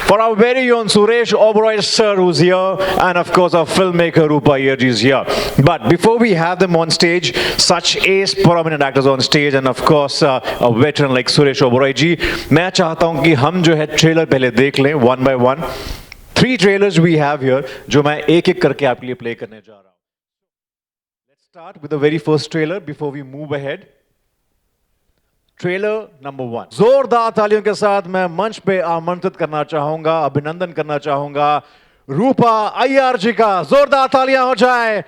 for our very own Suresh Oberoi sir, who's here, and of course our filmmaker Rupa Iyerji is here. But before we have them on stage, such ace prominent actors on stage, and of course a veteran like Suresh Oberoi ji, मैं चाहता हूँ कि हम जो है trailer पहले देख लें one by one. 3 trailers we have here, जो मैं एक-एक करके आपके लिए play करने जा रहा हूँ. Let's start with the very first trailer before we move ahead. Trailer number 1. जोरदार तालियों के साथ मैं मंच पे आमंत्रित करना चाहूंगा, अभिनंदन करना चाहूंगा रूपा अय्यर जी का. जोरदार तालियां हो जाए.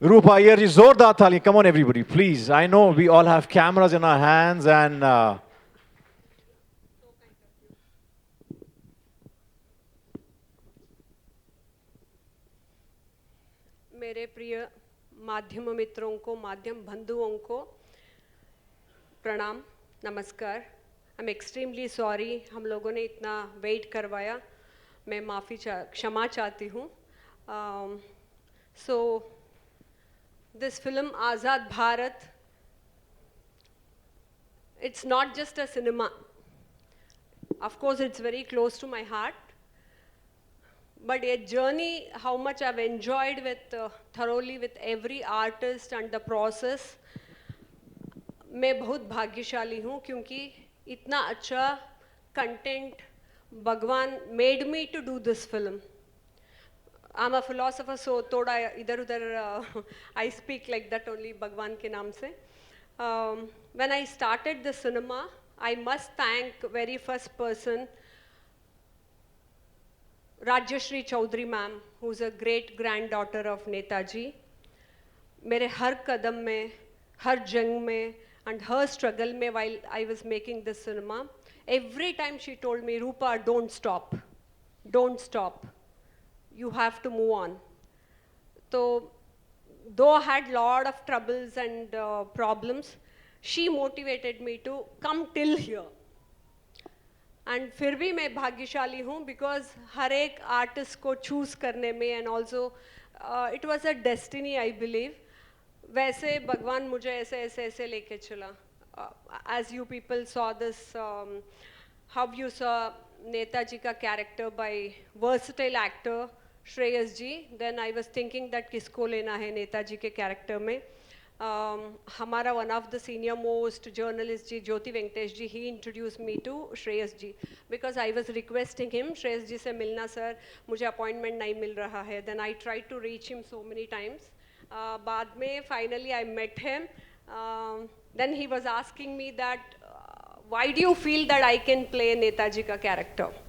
रूपा अय्यर जी, जोरदार तालियां. Come on everybody, please. I know we all have cameras in our hands and मेरे प्रिय माध्यम मित्रों को, माध्यम बंधुओं को प्रणाम, नमस्कार. आई एम एक्सट्रीमली सॉरी, हम लोगों ने इतना वेट करवाया, मैं क्षमा चाहती हूँ. So this film Azad Bharat, it's not just a cinema. Of course it's very close to my heart, but a journey how much I've enjoyed with thoroughly with every artist and the process. मैं बहुत भाग्यशाली हूँ क्योंकि इतना अच्छा content भगवान made me to do this film. I'm a philosopher, so थोड़ा इधर उधर I speak like that only भगवान के नाम से. When I started the cinema, I must thank very first person Rajyashree Chaudhary ma'am, who's a great granddaughter of Netaji. मेरे हर कदम में, हर जंग में, and her struggle में while I was making this cinema, every time she told me, Rupa, don't stop, don't stop, you have to move on. So, though I had lot of troubles and problems, she motivated me to come till here. And फिर भी मैं भाग्यशाली हूँ because हर एक artist को choose करने में and also it was a destiny I believe. वैसे भगवान मुझे ऐसे ऐसे ऐसे लेके चला. As you people saw this, how you saw Netaji का character by versatile actor Shreyas ji, then I was thinking that किसको लेना है नेताजी के कैरेक्टर में. हमारा one of the senior most journalist ji Jyoti Venkatesh ji, he introduce me to Shreyas ji because I was requesting him, Shreyas ji से मिलना sir, मुझे अपॉइंटमेंट नहीं मिल रहा है. Then I try to reach him so many times. बाद में finally I met him. Then he was asking me that why do you feel that I can play Netaji का character.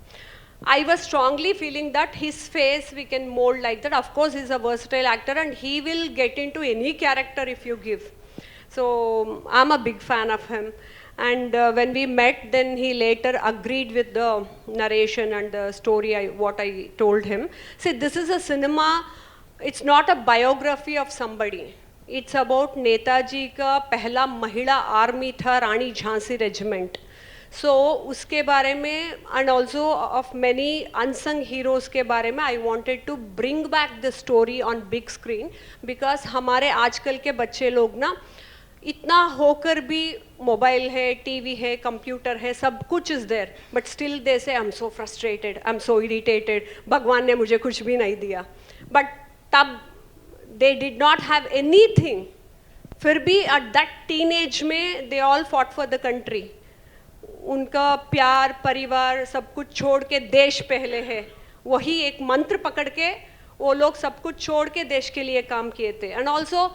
I was strongly feeling that his face we can mold like that. Of course, he's a versatile actor and he will get into any character if you give. So I'm a big fan of him. And when we met, then he later agreed with the narration and the story, what I told him. See, this is a cinema, it's not a biography of somebody. It's about Netaji का पहला महिला army था, रानी Jhansi regiment. सो उसके बारे में and also of many unsung heroes के बारे में I wanted to bring back the story on big screen because हमारे आजकल के बच्चे लोग ना इतना होकर भी मोबाइल है, टीवी है, कंप्यूटर है, सब कुछ is there, but still they say I am so frustrated, I am so irritated, भगवान ने मुझे कुछ भी नहीं दिया. बट तब they did not have anything, फिर भी एट दैट टीन एज में they all fought for the country. उनका प्यार, परिवार सब कुछ छोड़ के देश पहले है, वही एक मंत्र पकड़ के वो लोग सब कुछ छोड़ के देश के लिए काम किए थे. And also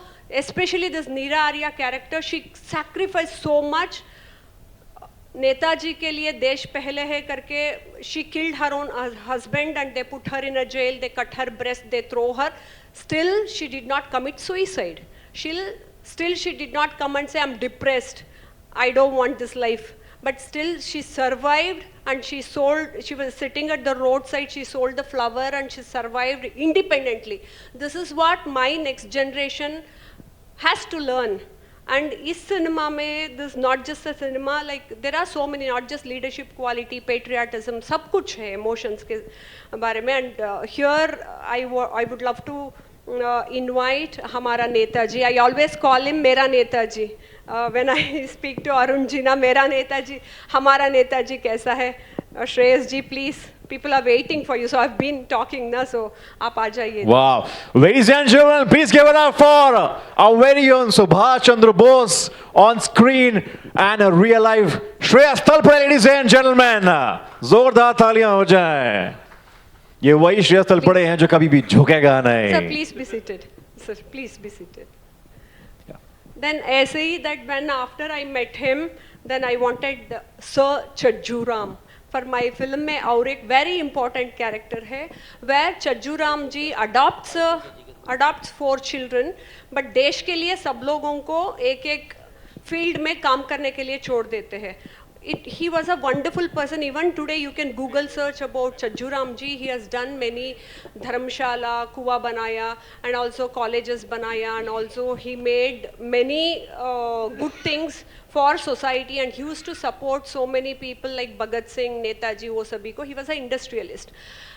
specially this Neera Arya character, she sacrifice so much. Netaji के लिए देश पहले है करके she killed her own husband and they put her in a jail, they cut her breast, they throw her. Still she did not commit suicide. Still she did not come and say I'm depressed, I don't want this life. But still she survived and she was sitting at the roadside, she sold the flower and she survived independently. This is what my next generation has to learn. And इस cinema में, this is not just a cinema, like there are so many, not just leadership quality, patriotism, सब कुछ है emotions के बारे में. And here I would love to invite हमारा Netaji. I always call him मेरा Netaji. When I speak to Arun ji, ना मेरा नेताजी, हमारा नेताजी कैसा है. Shreyas ji, please. People are waiting for you. So I've been talking na. So आप आ जाइए. Wow. Ladies and gentlemen, please give it up for our very own Subhash Chandra Bose on screen and a real life Shreyas Talpade, ladies and gentlemen. जोरदार तालियां हो जाएं. ये वही श्रेयस तलपड़े हैं जो कभी भी झुकेगा नहीं. Sir, please be seated. Sir, please be seated. Then ऐसे ही that when after I met him, then I wanted Sir Chajju Ram. For my film में और एक very important character है where Chajju Ram ji adopts 4 children, but देश के लिए सब लोगों को एक एक फील्ड में काम करने के लिए छोड़ देते हैं. He was a wonderful person. Even today you can Google search about Chajju Ram ji. He has done many dharmshala, kuwa banaya, and also colleges banaya, and also he made many good things for society, and he used to support so many people like Bhagat Singh, Netaji, wo sabhi ko. He was an industrialist.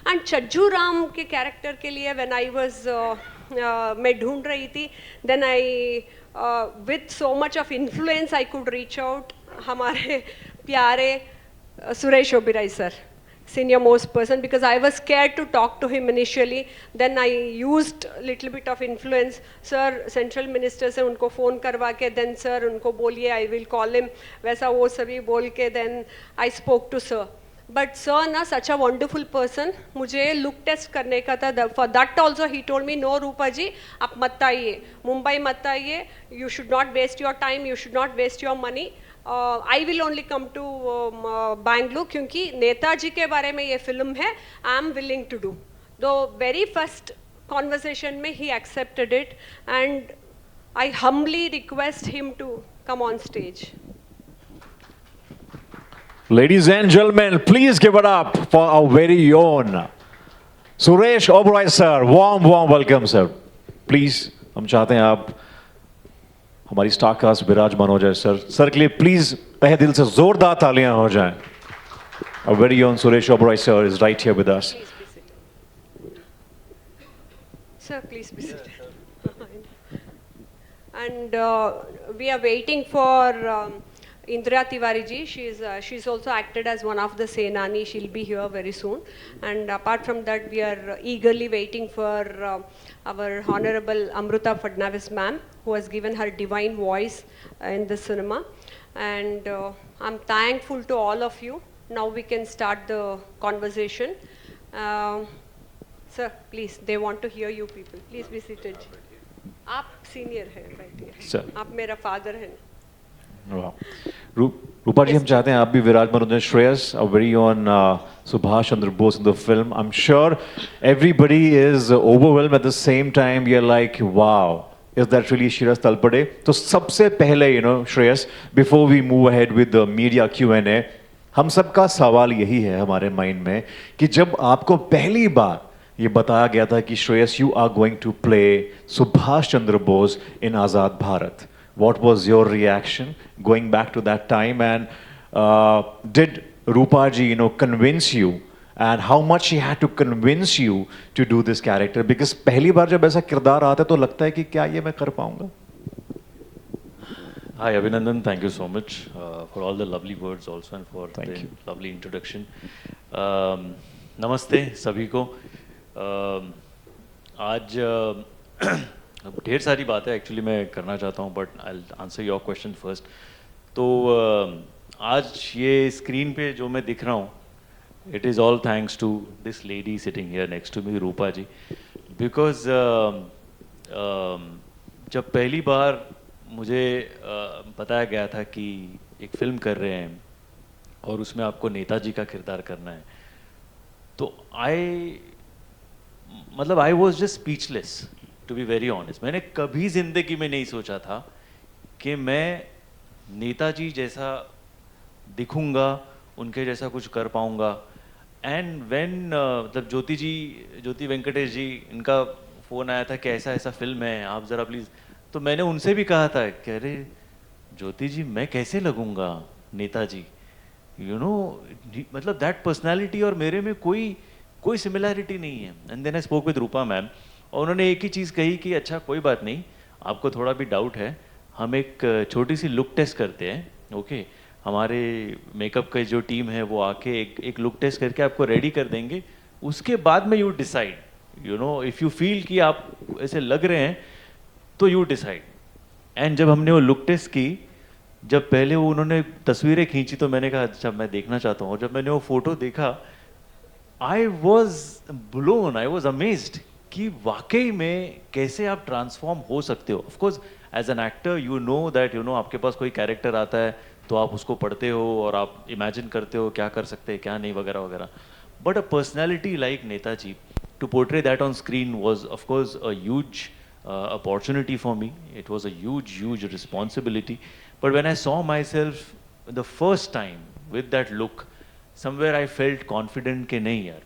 And Chajju Ram के character के लिए when I was मैं ढूंढ रही थी, then I with so much of influence I could reach out हमारे प्यारे Suresh Oberoi sir, senior most person, because I was scared to talk to him initially. Then I used little bit of influence. Sir, central minister से उनको phone करवा के, then sir उनको बोलिए I will call him, वैसा वो सभी बोल के, then I spoke to sir. But sir ना such a wonderful person, मुझे look test करने का था. For that also he told me, no रूपा जी आप मत आइए, मुंबई मत आइए, you should not waste your time, you should not waste your money. I will only come to Bangalore क्योंकि नेताजी के बारे में ये फिल्म है. I am willing to do. The very first conversation में he accepted it, and I humbly request him to come on stage. Ladies and gentlemen, please give it up for our very own Suresh Oberoi sir. Warm welcome sir. Please, हम चाहते हैं आप हमारी star cast विराजमान हो जाए sir. Sir के लिए प्लीज तहे दिल से जोरदार तालियां हो जाएं. Our very own Suresh Oberoi sir is right here with us. Sir, please be seated. And we are waiting for Indira Tiwari ji. She's also acted as one of the Senani. She'll be here very soon. And apart from that, we are eagerly waiting for our Honorable Amruta Fadnavis ma'am, who has given her divine voice in the cinema. And I'm thankful to all of you. Now we can start the conversation. Sir, please, they want to hear you people. Please be seated. आप senior हैं, बैठिए. Sir. आप मेरा father हैं. Wow. रूपा जी, हम चाहते हैं आप भी विराजमान हो जाएं. Shreyas, our very own Subhash Chandra Bose in the film. I'm sure everybody is overwhelmed at the same time. We are like, wow, is that really Shreyas Talpade? तो सबसे पहले, Shreyas, before we move ahead with the media Q&A, हम सबका सवाल यही है हमारे mind में कि जब आपको पहली बार ये बताया गया था कि Shreyas, you are going to play Subhash Chandra Bose in Azad Bharat. What was your reaction going back to that time, and did Rupa ji, convince you, and how much she had to convince you to do this character? Because पहली बार जब ऐसा किरदार आता है तो लगता है कि क्या ये मैं कर पाऊंगा? Hi Abhinandan, thank you so much for all the lovely words also and for Thank the you. lovely introduction. नमस्ते सभी को. आज अब ढेर सारी बातें एक्चुअली मैं करना चाहता हूँ, but I answer your question first. तो आज ये स्क्रीन पे जो मैं दिख रहा हूँ, it is all thanks to this lady sitting here next to me, Rupa ji. Because जब पहली बार मुझे बताया गया था कि एक फिल्म कर रहे हैं और उसमें आपको नेताजी का किरदार करना है, तो I was just speechless to be very honest. मैंने कभी जिंदगी में नहीं सोचा था कि मैं नेताजी जैसा दिखूंगा, उनके जैसा कुछ कर पाऊंगा. एंड व्हेन ज्योति वेंकटेश जी, इनका फ़ोन आया था कि ऐसा ऐसा फिल्म है, आप ज़रा प्लीज़. तो मैंने उनसे भी कहा था कि अरे ज्योति जी, मैं कैसे लगूंगा नेताजी, मतलब दैट पर्सनैलिटी और मेरे में कोई सिमिलैरिटी नहीं है. And then I spoke with Rupa ma'am, और उन्होंने एक ही चीज़ कही कि अच्छा कोई बात नहीं, आपको थोड़ा भी डाउट है, हम एक छोटी सी लुक टेस्ट करते हैं. ओके, हमारे मेकअप का जो टीम है वो आके एक लुक टेस्ट करके आपको रेडी कर देंगे, उसके बाद में you decide, you know, if you feel कि आप ऐसे लग रहे हैं तो यू डिसाइड। एंड जब हमने वो लुक टेस्ट की, जब पहले वो उन्होंने तस्वीरें खींची तो मैंने कहा अच्छा मैं देखना चाहता हूँ, और जब मैंने वो फोटो देखा I was blown, I was amazed कि वाकई में कैसे आप ट्रांसफॉर्म हो सकते हो। Of course as an actor you know that, you know, आपके पास कोई कैरेक्टर आता है तो आप उसको पढ़ते हो और आप इमेजिन करते हो क्या कर सकते हैं क्या नहीं वगैरह वगैरह, but a personality like Netaji, to portray that on screen was of course a huge opportunity for me. It was a huge responsibility. But when I saw myself the first time with that look, somewhere I felt confident कि नहीं यार,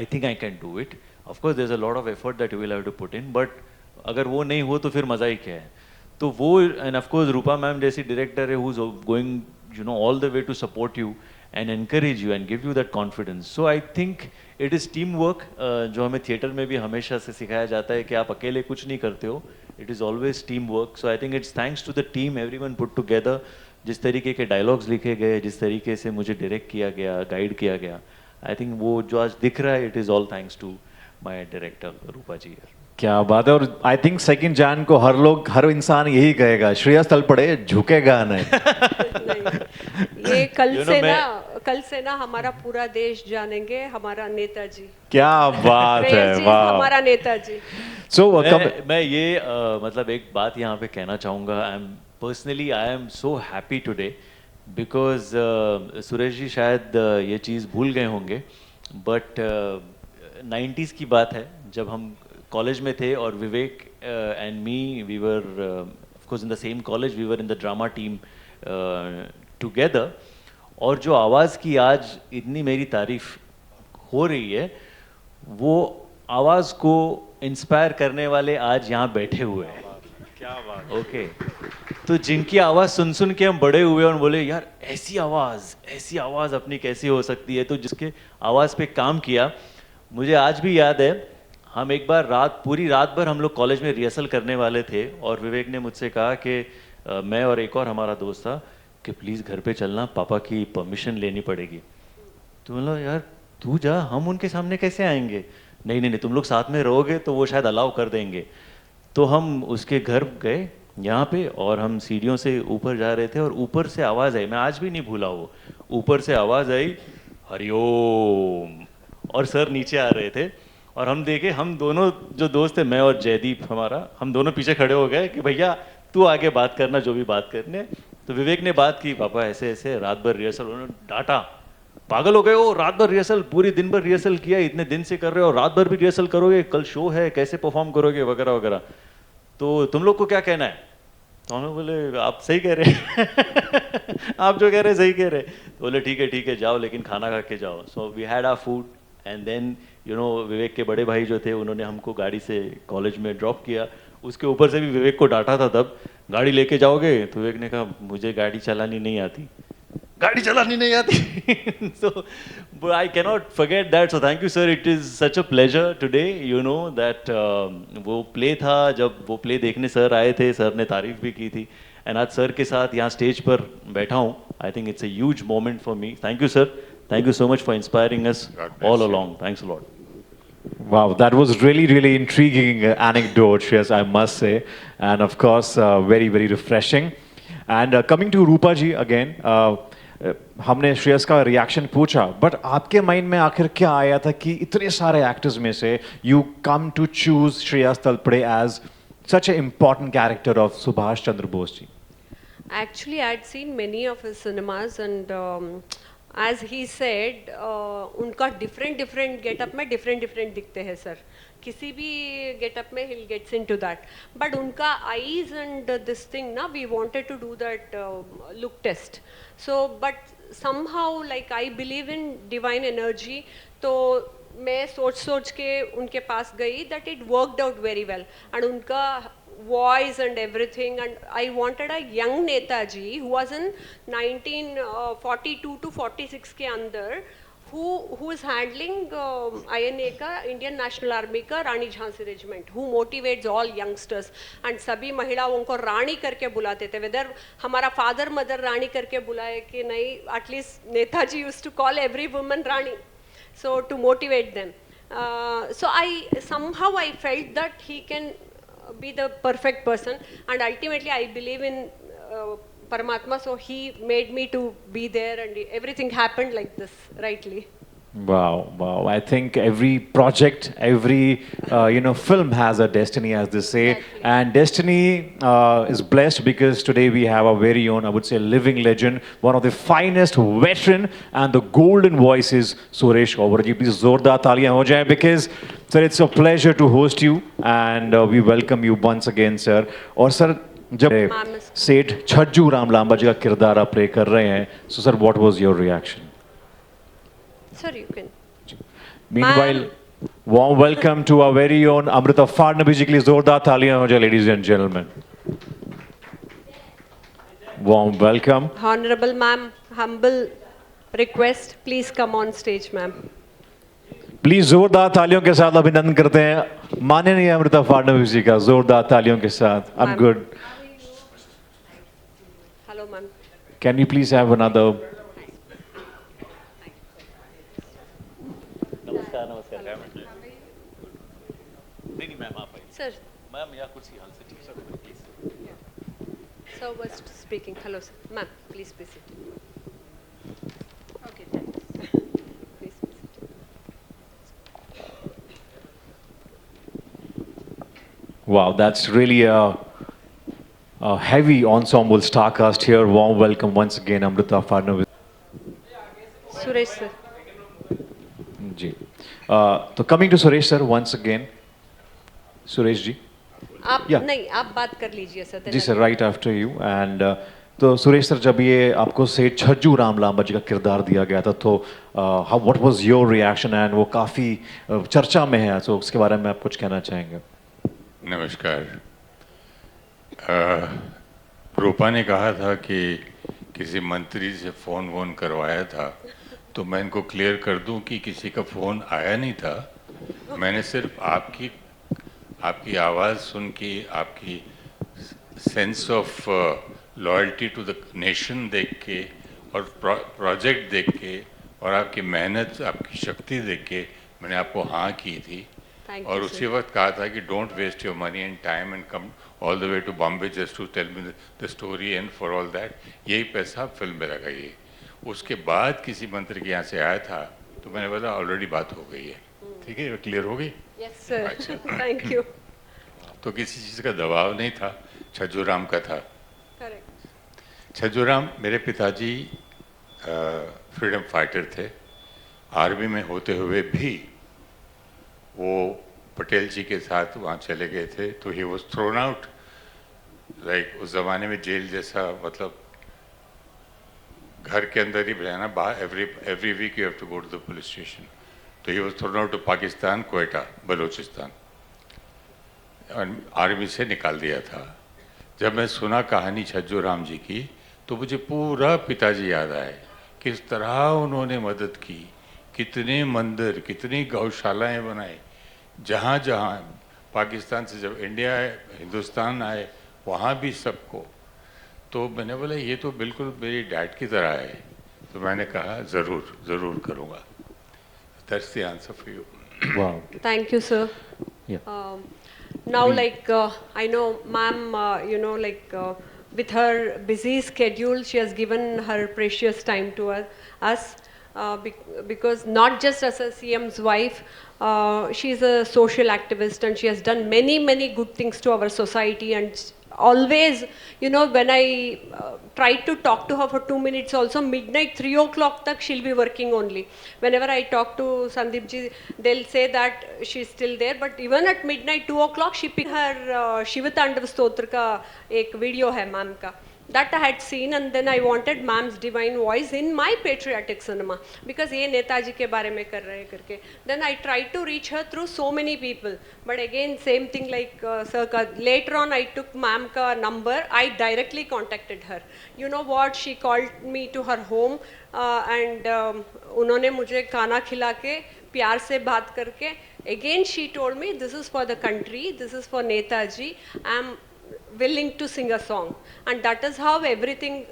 I think I can do it. Of course there's a lot of effort that you will have to put in, but अगर वो नहीं हो तो फिर मज़ा ही क्या है। तो वो, and of course Rupa ma'am जैसी डायरेक्टर है who's going, you know, all the way to support you and encourage you and give you that confidence. So I think it is teamwork, जो हमें थिएटर में भी हमेशा से सिखाया जाता है कि आप अकेले कुछ नहीं करते हो, it is always teamwork. So I think it's thanks to the team, everyone put together, जिस तरीके के डायलॉग्स लिखे गए, जिस तरीके से मुझे डायरेक्ट किया गया, गाइड किया गया, आई थिंक वो जो आज दिख रहा है, it is all thanks to my director Rupa ji. क्या बात है। और आई थिंक 2 जैन को हर इंसान यही कहेगा, श्रेयस तलपड़े झुकेगा नहीं। नहीं, ये कल से ना हमारा पूरा देश जानेंगे हमारा नेताजी। क्या बात है, वाह, हमारा नेताजी। सो मैं ये मतलब एक बात यहाँ पे कहना चाहूँगा, I am so happy today because Suresh ji शायद ये चीज़ भूल गए होंगे, बट 90s की बात है जब हम कॉलेज में थे और Vivek and me, we were of course in the same college, we were in the drama team together, और जो आवाज़ की आज इतनी मेरी तारीफ हो रही है, वो आवाज़ को इंस्पायर करने वाले आज यहाँ बैठे हुए हैं। क्या बात। ओके, तो जिनकी आवाज़ सुन सुन के हम बड़े हुए और बोले यार ऐसी आवाज़ अपनी कैसी हो सकती है, तो जिसके आवाज़ पे काम किया, मुझे आज भी याद है, हम एक बार पूरी रात भर हम लोग कॉलेज में रिहर्सल करने वाले थे और विवेक ने मुझसे कहा कि मैं और एक और हमारा दोस्त था कि प्लीज़ घर पे चलना, पापा की परमिशन लेनी पड़ेगी। तो बोला यार तू जा, हम उनके सामने कैसे आएंगे? नहीं, तुम लोग साथ में रहोगे तो वो शायद अलाउ कर देंगे। तो हम उसके घर गए यहाँ पे, और हम सीढ़ियों से ऊपर जा रहे थे और ऊपर से आवाज़ आई, मैं आज भी नहीं भूला वो, ऊपर से आवाज़ आई हरिओम, और सर नीचे आ रहे थे और हम देखे, हम दोनों जो दोस्त थे, मैं और जयदीप हमारा, हम दोनों पीछे खड़े हो गए कि भैया तू आगे बात करना जो भी बात करने। तो विवेक ने बात की, पापा ऐसे ऐसे रात भर रिहर्सल, उन्होंने डांटा, पागल हो गए हो, रात भर रिहर्सल, पूरी दिन भर रिहर्सल किया, इतने दिन से कर रहे हो, रात भर भी रिहर्सल करोगे, कल शो है, कैसे परफॉर्म करोगे वगैरह वगैरह, तो तुम लोग को क्या कहना है? तो हम लोग बोले आप सही कह रहे हैं आप जो कह रहे हैं सही कह रहे हैं। तो बोले ठीक है जाओ, लेकिन खाना खा के जाओ। So we had our food and then you know Vivek के बड़े भाई जो थे उन्होंने हमको गाड़ी से कॉलेज में ड्रॉप किया। उसके ऊपर से भी विवेक को डांटा था तब, गाड़ी लेके जाओगे? तो विवेक ने कहा मुझे गाड़ी चलानी नहीं आती। So I cannot forget that. So thank you sir, it is such a pleasure today, you know that वो प्ले था, जब वो प्ले देखने सर आए थे, सर ने तारीफ भी की थी, एंड आज सर के साथ यहाँ स्टेज पर बैठा हूँ। I think it's a huge moment for me. Thank you sir, thank you so much for inspiring us all along. Thanks a lot. Wow, that was really intriguing anecdote, yes, I must say, and of course very refreshing. And coming to Rupa ji again, हमने श्रेयस का reaction पूछा, but आपके mind में आखिर क्या आया था कि इतने सारे एक्टर्स में से you come to choose Shreyas Talpade as such a important character of Subhash Chandra Bose ji? Actually, I'd seen many of his cinemas and as he said, उनका different getup में different दिखते हैं सर, किसी भी getup में he'll gets into that. But उनका eyes and this thing ना, we wanted to do that look test. So but somehow like I believe in divine energy, तो मैं सोच के उनके पास गई, that it worked out very well. And उनका voice and everything, and I wanted a young Netaji who was in 1942 to 46 के अंदर, who is handling INA का Indian National Army का Rani Jhansi regiment, who motivates all youngsters, and सभी महिलाओं को रानी करके बुलाते थे, whether हमारा father mother रानी करके बुलाए कि नहीं, at least Netaji used to call every woman Rani, so to motivate them. So I felt that he can be the perfect person, and ultimately I believe in Paramatma, so he made me to be there, and everything happened like this, rightly. Wow, wow. I think every project, every film has a destiny, as they say. Exactly. And destiny is blessed because today we have our very own, I would say, living legend, one of the finest veteran and the golden voices, Suresh Oberoi ji. Please zordar taaliyan ho jaye, because sir, it's a pleasure to host you, and we welcome you once again, sir. और sir जब सेठ छज्जू राम लांबा जी का किरदार आप play कर रहे हैं, so sir, what was your reaction? Sir, you can. Meanwhile, warm welcome to our very own Amrita Fadnavis ji के लिए जोरदार तालियां हो जाए, ladies and gentlemen. Warm welcome. Honorable ma'am, humble request, please come on stage, ma'am. Please जोरदार तालियों के साथ अभिनंदन करते हैं माननीय अमृता फडणवीस जी का, जोरदार तालियों के साथ. I'm Ma'am. good. Hello, ma'am. Can we please have another? नमस्कार नमस्कार नहीं मैम आप आइए Sir, मैम या कुर्सी हाल से ठीक है please sir was speaking. Hello, sir. Ma'am, please be seated. Okay, thanks. Please be seated. Wow, that's really a heavy ensemble star cast here. Warm welcome once again, Amrita Fadnavis Suresh, sir. ji. So coming to Suresh sir once again. Suresh ji. आप Yeah. नहीं, आप बात कर लीजिए sir. जी sir, right after you. And तो Suresh sir, जब ये आपको सेठ छज्जू राम लांबा जी का किरदार दिया गया था, तो how what was your reaction? And वो काफ़ी चर्चा में है, तो उसके बारे में आप कुछ कहना चाहेंगे? नमस्कार. रूपा ने कहा था कि किसी मंत्री से फ़ोन वोन करवाया था, तो मैं इनको क्लियर कर दूं कि किसी का फ़ोन आया नहीं था. मैंने सिर्फ आपकी आवाज़ सुन के, आपकी sense of loyalty to the nation देख के, और प्रोजेक्ट देख के, और आपकी मेहनत, आपकी शक्ति देख के मैंने आपको हाँ की थी. Thank और you, उसी sir. वक्त कहा था कि don't waste your money and time and come all the way to Bombay just to tell me the story and for all that. यही पैसा फिल्म में लगाइए. उसके बाद किसी मंत्री के यहाँ से आया था, तो मैंने बोला ऑलरेडी बात हो गई है. ठीक है, क्लियर हो गई. Yes, sir. अच्छा. Thank you. तो किसी चीज़ का दबाव नहीं था, छज्जू राम का था. Correct. छज्जू राम मेरे पिताजी फ्रीडम फाइटर थे. आर्मी में होते हुए भी वो पटेल जी के साथ वहाँ चले गए थे, तो he was thrown out. Like उस ज़माने में जेल जैसा, मतलब घर के अंदर ही रहना, every week you have to go to the police station. तो he was thrown out to Pakistan, Quetta, Balochistan. Army से निकाल दिया था. जब मैं सुना कहानी छज्जू राम जी की, तो मुझे पूरा पिताजी याद आए. किस तरह उन्होंने मदद की, कितने मंदिर, कितनी गौशालाएं बनाई. जहाँ जहाँ पाकिस्तान से जब इंडिया आए, हिंदुस्तान आए, वहाँ भी सबको. तो मैंने बोला ये तो बिल्कुल मेरी डैड की तरह है. तो मैंने कहा ज़रूर ज़रूर करूँगा. That's the answer for you. Wow. Thank you, sir. Yeah. Now, like, I know, ma'am, with her busy schedule, she has given her precious time to us because not just as a CM's wife, she is a social activist, and she has done many, many good things to our society. And always, when I tried to talk to her for 2 minutes also, midnight 3 o'clock tak she'll be working only. Whenever I talk to Sandeep ji, they'll say that she's still there, but even at midnight 2 o'clock she picked her Shiva Tandav Stotra ka ek video hai ma'am ka. That I had seen, and then I wanted ma'am's divine voice in my patriotic cinema because ये नेताजी के बारे में कर रहे हैं करके. Then I tried to reach her through so many people, but again same thing like sir का. Later on I took ma'am का number. I directly contacted her. You know what? She called me to her home and उन्होंने मुझे खाना खिला के प्यार से बात करके. Again she told me this is for the country, this is for Netaji. I'm willing to sing a song, and that is how everything,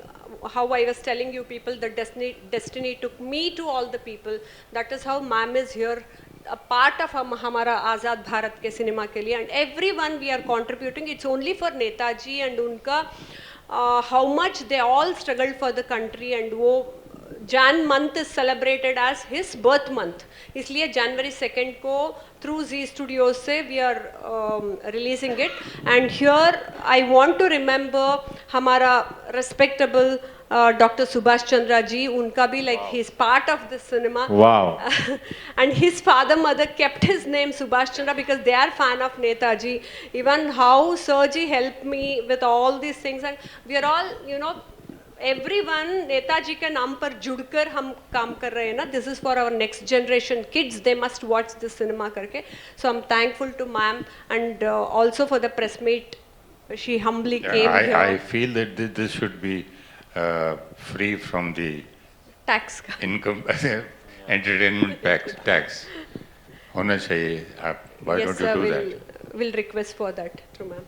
how I was telling you people, the destiny took me to all the people. That is how ma'am is here, a part of हमारा आज़ाद भारत के cinema के लिए, and everyone we are contributing. It's only for Netaji and उनका how much they all struggled for the country, and वो Jan month is celebrated as his birth month. इसलिए January 2nd को through Z Studios से we are releasing it. And here I want to remember हमारा respectable Dr. Subhash Chandra ji. उनका भी like he's part of this cinema. Wow. And his father mother kept his name Subhash Chandra because they are fan of Netaji. Even how Sirji helped me with all these things, and we are all, you know, everyone Netaji के नाम पर जुड़कर हम काम कर रहे हैं ना. This is for our next generation kids. They must watch this cinema करके. So I'm thankful to ma'am and also for the press meet. She humbly came here. I feel that this should be free from the Tax का. income entertainment tax. होना चाहिए. Why Yes, don't sir, you do that? we'll request for that through ma'am.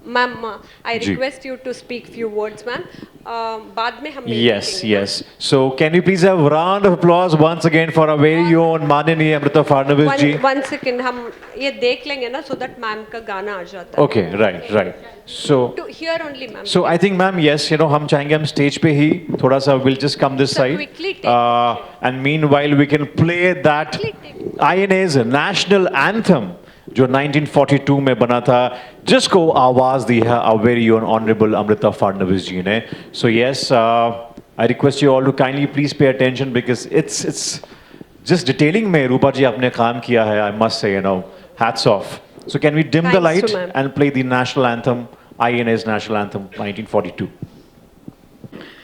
Ma'am, I ji. request you to speak few words, ma'am. बाद में हम Yes, yes. So can we please have a round of applause once again for our very own माननीय अमृता फडणवीस जी. one second, हम ये देख लेंगे ना so that ma'am का गाना आ जाता है. Okay, right, right. So To here only, ma'am. So I think, ma'am, yes, you know, हम चाहेंगे हम stage पे ही थोड़ा सा we'll just come this So side. quickly take And meanwhile we can play that Quickly take. INA's national anthem जो 1942 में बना था, जिसको आवाज दी है our very own honorable Amruta Fadnavis जी ने. So yes, I request you all to kindly please pay attention because it's just detailing में रूपा जी आपने काम किया है. I must say, you know, hats off. So can we dim the Thanks light to ma'am. and play the national anthem, INA's national anthem, 1942.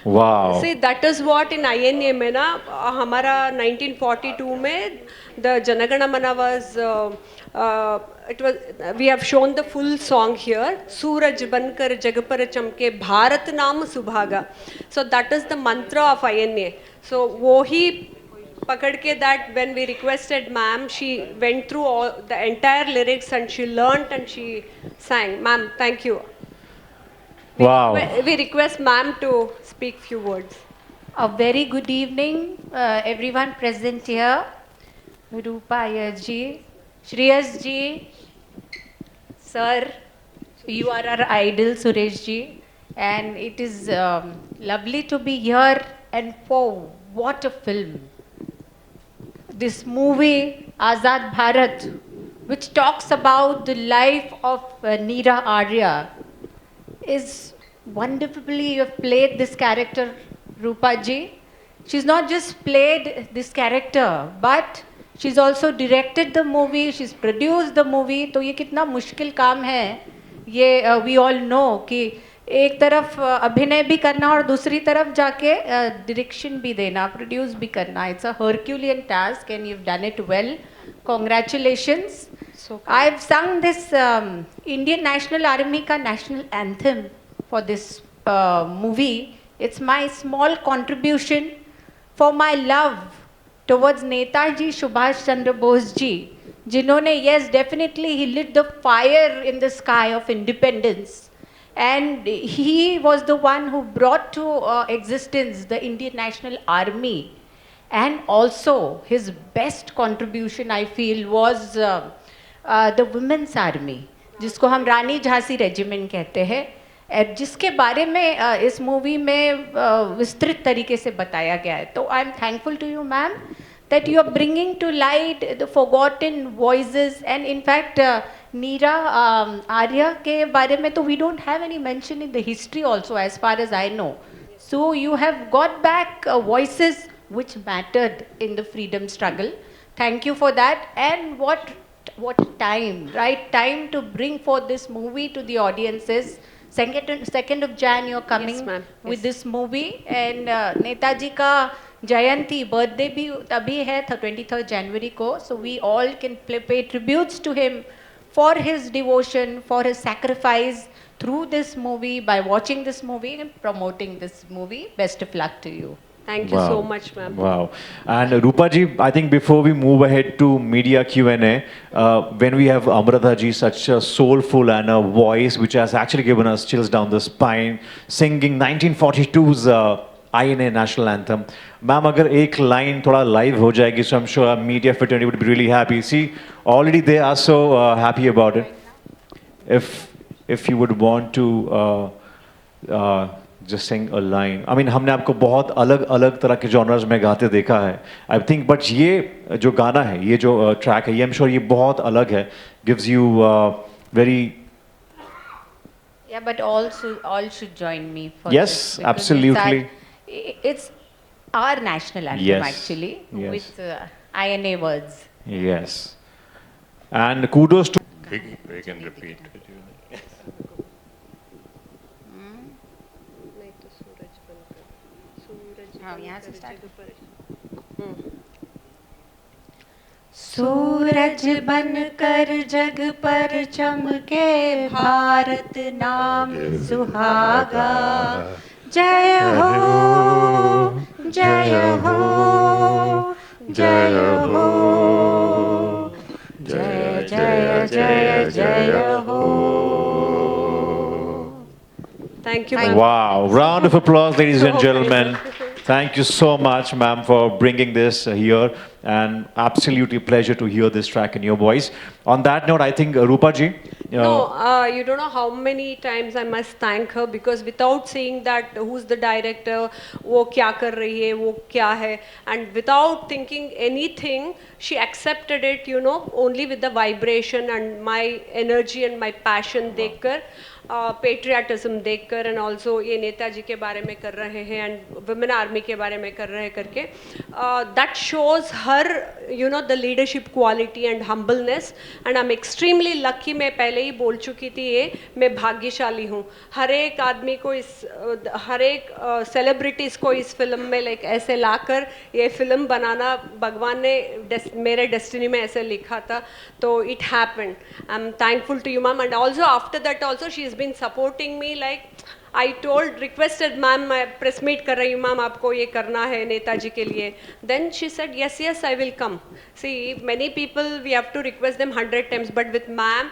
Wow. See, that is what in INA में ना हमारा 1942 में the Janagana Mana was it was we have shown the full song here. सूरज बनकर जग पर चमके भारत नाम सुभागा. So that is the mantra of INA. So वो ही पकड़ के that when we requested ma'am, she went through all the entire lyrics and she learnt and she sang. Ma'am, thank you. Wow. We request ma'am to speak few words. A very good evening, everyone present here. Rupa Iyer ji, Shreyas ji, sir, you are our idol, Suresh ji, and it is lovely to be here. And oh, what a film! This movie, Azad Bharat, which talks about the life of Neera Arya, is wonderfully you have played this character, Rupa ji. She's not just played this character, but she's also directed the movie, she's produced the movie. तो ये कितना मुश्किल काम है, ये we all know कि एक तरफ अभिनय भी करना और दूसरी तरफ जाके direction भी देना, produce भी करना. It's a Herculean task and you've done it well. Congratulations. So I've sung this Indian National Army ka national anthem for this movie. It's my small contribution for my love towards Netaji Subhash Chandra Bose ji, जिन्होंने yes definitely he lit the fire in the sky of independence, and he was the one who brought to existence the Indian National Army. And also his best contribution I feel was the women's army, जिसको हम रानी Jhansi regiment कहते हैं, जिसके बारे में इस movie में विस्तृत तरीके से बताया गया है. तो I am thankful to you ma'am that you are bringing to light the forgotten voices, and in fact Neera Arya ke bare mein to we don't have any mention in the history also as far as I know. So you have got back voices which mattered in the freedom struggle. Thank you for that. And what time, right time to bring forth this movie to the audiences. 2nd of Jan you're coming Yes, ma'am. with Yes. this movie, and Netaji का जयंती birthday भी तभी है 23rd January को, so we all can pay tributes to him for his devotion, for his sacrifice through this movie, by watching this movie and promoting this movie. Best of luck to you. Thank you so much, ma'am. Wow. And Rupa ji, I think before we move ahead to media Q&A, when we have Amrita ji, such a soulful and a voice which has actually given us chills down the spine, singing 1942's INA national anthem. Ma'am, अगर एक line थोड़ा live हो जाएगी, so I'm sure our media fraternity would be really happy. See, already they are so happy about it. If you would want to just sing a line. I mean, हमने आपको बहुत अलग तरह के genres में गाते देखा है. I think, but ये जो गाना है, ये जो track है, ये I'm sure ये बहुत अलग है. Gives you very. Yeah, but all should join me for Yes, this, because absolutely. It's our national anthem Yes, actually, yes. with INA words. Yes. And kudos to. We can repeat. नहीं तो सूरज बनकर सूरज हाँ, यहाँ से बनकर start। जग पर सूरज बनकर जग पर चमके भारत नाम सुहागा, जय हो जय हो जय हो, जय जय जय जय हो. Thank you, ma'am. Wow. Round of applause, ladies and gentlemen. Thank you so much, ma'am, for bringing this here. And absolutely pleasure to hear this track in your voice. On that note, I think Rupa ji. No, you don't know how many times I must thank her, because without saying that who's the director, वो क्या कर रही है, वो क्या है, and without thinking anything, she accepted it, you know, only with the vibration and my energy and my passion देखकर, patriotism देखकर, and also ये नेताजी के बारे में कर रहे हैं and women army के बारे में कर रहे हैं करके, that shows her, you know, the leadership quality and humbleness, and I'm extremely lucky. मैं पहले ही बोल चुकी थी ये, मैं भाग्यशाली हूँ. हर एक आदमी को इस, हर एक सेलिब्रिटीज़ को इस फिल्म में लाइक ऐसे लाकर ये फिल्म बनाना भगवान ने मेरे डेस्टिनी में ऐसे लिखा था, तो it happened. I'm thankful to you, ma'am, and also after that also she has been supporting me. Like I requested ma'am, मैं प्रेस मीट कर रही हूँ मैम, आपको ये करना है नेताजी के लिए. Then she said yes, I will come. See, many people we have to request them 100 times, but with ma'am,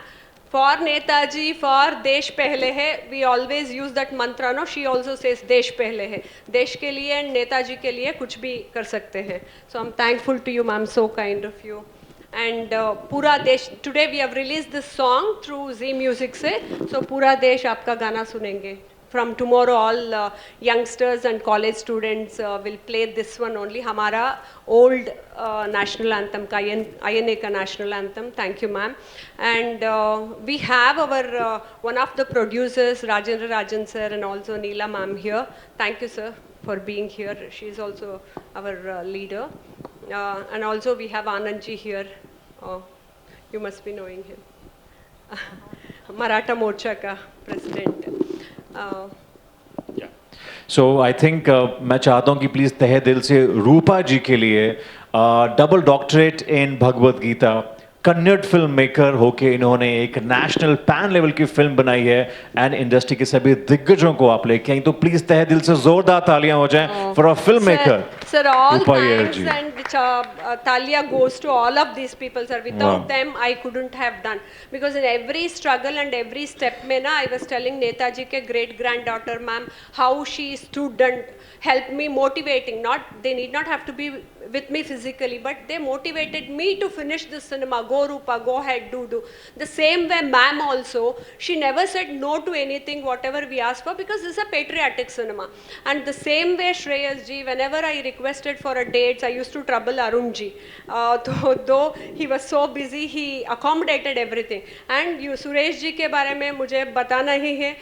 for Netaji, for देश पहले है, we always use that mantra, no? She also says देश पहले है, देश के लिए and Netaji के लिए कुछ भी कर सकते हैं. So I'm thankful to you, ma'am, so kind of you. And पूरा देश, today we have released this song through Zee Music से, so पूरा देश आपका गाना सुनेंगे. From tomorrow, all youngsters and college students will play this one only. हमारा old national anthem का INA का national anthem. Thank you, ma'am. And we have our one of the producers, Rajendra Rajan sir, and also Neela ma'am here. Thank you, sir, for being here. She is also our leader. And also we have Anandji here. You must be knowing him. Maratha Morcha का president. So I think मैं चाहता हूँ कि please तहे दिल से रूपा जी के लिए double doctorate in Bhagavad Gita, Kannada film maker होके इन्होंने एक नेशनल पैन लेवल की फिल्म बनाई है एंड इंडस्ट्री के सभी दिग्गजों को आप लेके आई, तो प्लीज तहे दिल से जोरदार तालियां हो जाएं for a film maker. Sir, all Rupa thanks ji. and Talia goes to all of these people, sir. Without Wow. them, I couldn't have done. Because in every struggle and every step, mein na, I was telling Netaji ke great granddaughter, ma'am, how she stood and helped me, motivating. They need not have to be with me physically, but they motivated me to finish the cinema. Go Rupa, go ahead, do. The same way, ma'am also, she never said no to anything, whatever we asked for, because this is a patriotic cinema. And the same way, Shreyas ji, whenever I requested for a dates, I used to trouble Arun ji. Though he was so busy, he accommodated everything. And you, Suresh ji के बारे में मुझे बताना ही है.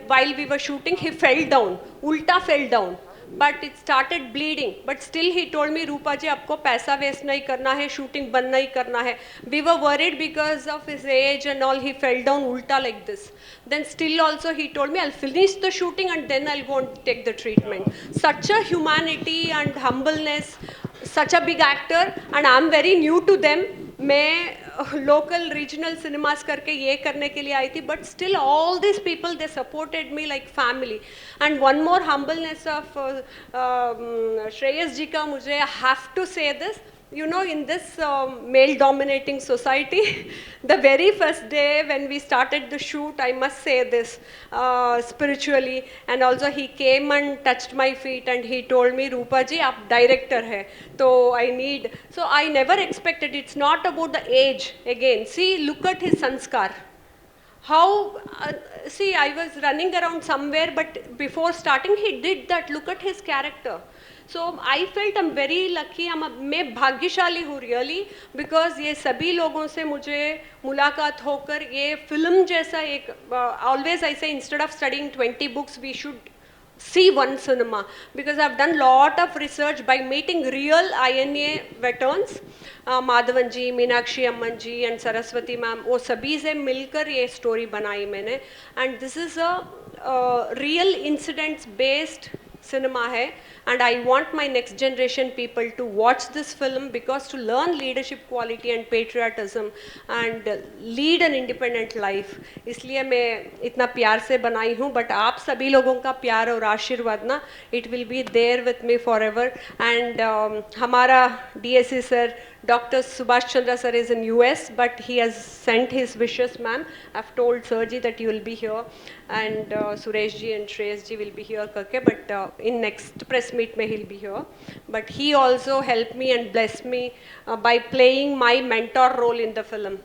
While we were shooting, he fell down, ulta fell down. but it started bleeding. But still he told me, Rupa ji, आपको पैसा waste नहीं करना है, shooting बंद नहीं करना है. We were worried because of his age and all. He fell down ulta like this. Then still also he told me, I'll finish the shooting and then I'll go and take the treatment. Such a humanity and humbleness, such a big actor, and I'm very new to them. मैं local regional cinemas करके ये करने के लिए आई थी, but still all this people they supported me like family. And one more humbleness of Shreyas ji का, मुझे have to say this, you know, in this male dominating society, the very first day when we started the shoot, I must say this, spiritually, and also he came and touched my feet and he told me, Rupa ji, aap director hai, so I need, so I never expected. It's not about the age again. See, look at his sanskar. How, see, I was running around somewhere, but before starting he did that. Look at his character. So I felt I'm very lucky. मैं भाग्यशाली हूँ really, because ये सभी लोगों से मुझे मुलाकात होकर ये फिल्म जैसा एक, always I say, instead of studying 20 books, we should see one cinema, because I've done lot of research by meeting real INA veterans, Madhavan ji, Meenakshi Amman ji and Saraswati ma'am, वो सभी से मिलकर ये स्टोरी बनाई मैंने. And this is a real incidents based cinema hai, and I want my next generation people to watch this film, because to learn leadership quality and patriotism and lead an independent life, इसलिए मैं इतना प्यार से बनाई हूँ. but आप सभी लोगों का प्यार और आशीर्वाद ना, it will be there with me forever. and हमारा DSC sir, Dr. Subhash Chandra sir, is in US, but he has sent his wishes, ma'am. I've told Sir ji that you will be here, and Suresh ji and Shreyas ji will be here karke, but in next press meet mein he'll be here. But he also helped me and blessed me by playing my mentor role in the film.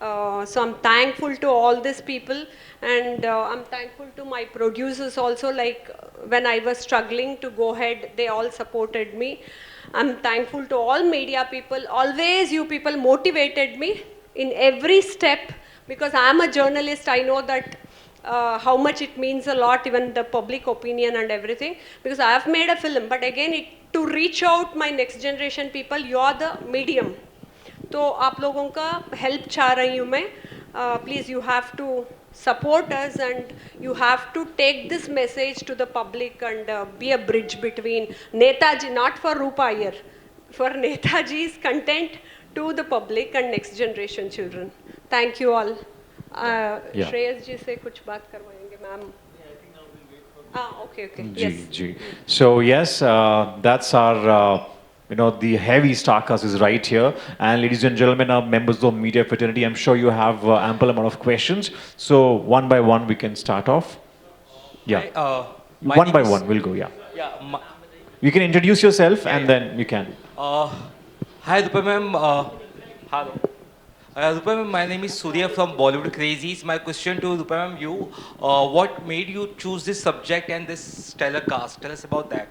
So I'm thankful to all these people, and I'm thankful to my producers also. Like when I was struggling to go ahead, they all supported me. I'm thankful to all media people. Always you people motivated me in every step, because I'm a journalist. I know that how much it means a lot, even the public opinion and everything, because I have made a film. But again, to reach out my next generation people, you're the medium. तो आप लोगों का help चाह रही हूँ मैं. Please, you have to support us, and you have to take this message to the public and be a bridge between Netaji, not for Rupa Iyer, for Netaji's content to the public and next generation children. Thank you all. Shreyas ji se kuch baat karwaenge, ma'am. Okay. Ji. So yes, that's our the heavy star cast is right here. And ladies and gentlemen, our members of media fraternity, I'm sure you have ample amount of questions. So one by one, we can start off. Yeah. Hi, one by one, we'll go, yeah. You can introduce yourself and then you can. Hi, Rupa ma'am. Hello. Rupa ma'am, my name is Surya from Bollywood Crazies. My question to Rupa ma'am, what made you choose this subject and this stellar cast? Tell us about that.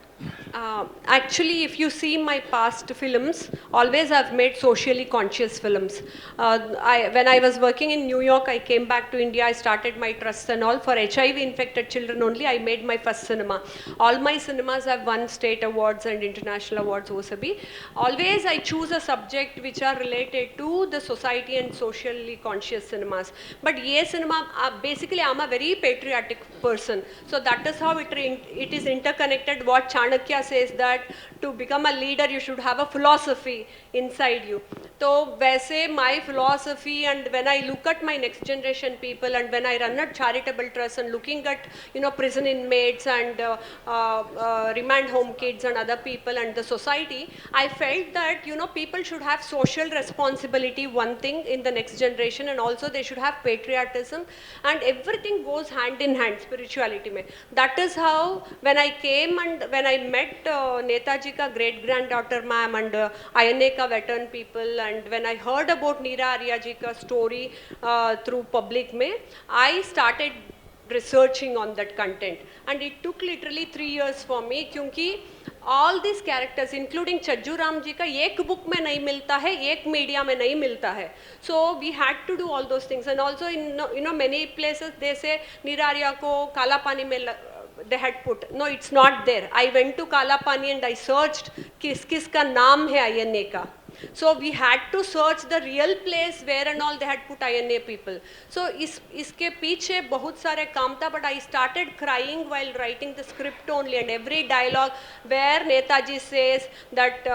Actually, if you see my past films, always I've made socially conscious films. When I was working in New York, I came back to India, I started my trusts and all. For HIV-infected children only, I made my first cinema. All my cinemas have won state awards and international awards, wo sabhi. Always I choose a subject which are related to the society and socially conscious cinemas. But ye cinema, basically I'm a very patriotic person. So that is how it is interconnected. What Chanakya says, that to become a leader you should have a philosophy inside you. So वैसे my philosophy, and when I look at my next generation people, and when I run a charitable trust and looking at prison inmates and remand home kids and other people and the society, I felt that people should have social responsibility, one thing, in the next generation, and also they should have patriotism, and everything goes hand in hand spirituality mein. That is how when I came and when I met Netaji ka great granddaughter ma'am and INA ka veteran people, and when I heard about Neera Arya ji ka story through public mein, I started researching on that content, and it took literally 3 years for me, क्योंकि all these characters including Chajju Ram ji का एक book में नहीं मिलता है, एक media में नहीं मिलता है. So we had to do all those things, and also in many places they say Neera Arya को काला पानी में they had put. No, it's not there. I went to Kalapani and I searched किस किस का नाम है INA का. So we had to search the real place where and all they had put INA people. So इसके पीछे बहुत सारे काम था, but I started crying while writing the script only, and every dialogue where Netaji says that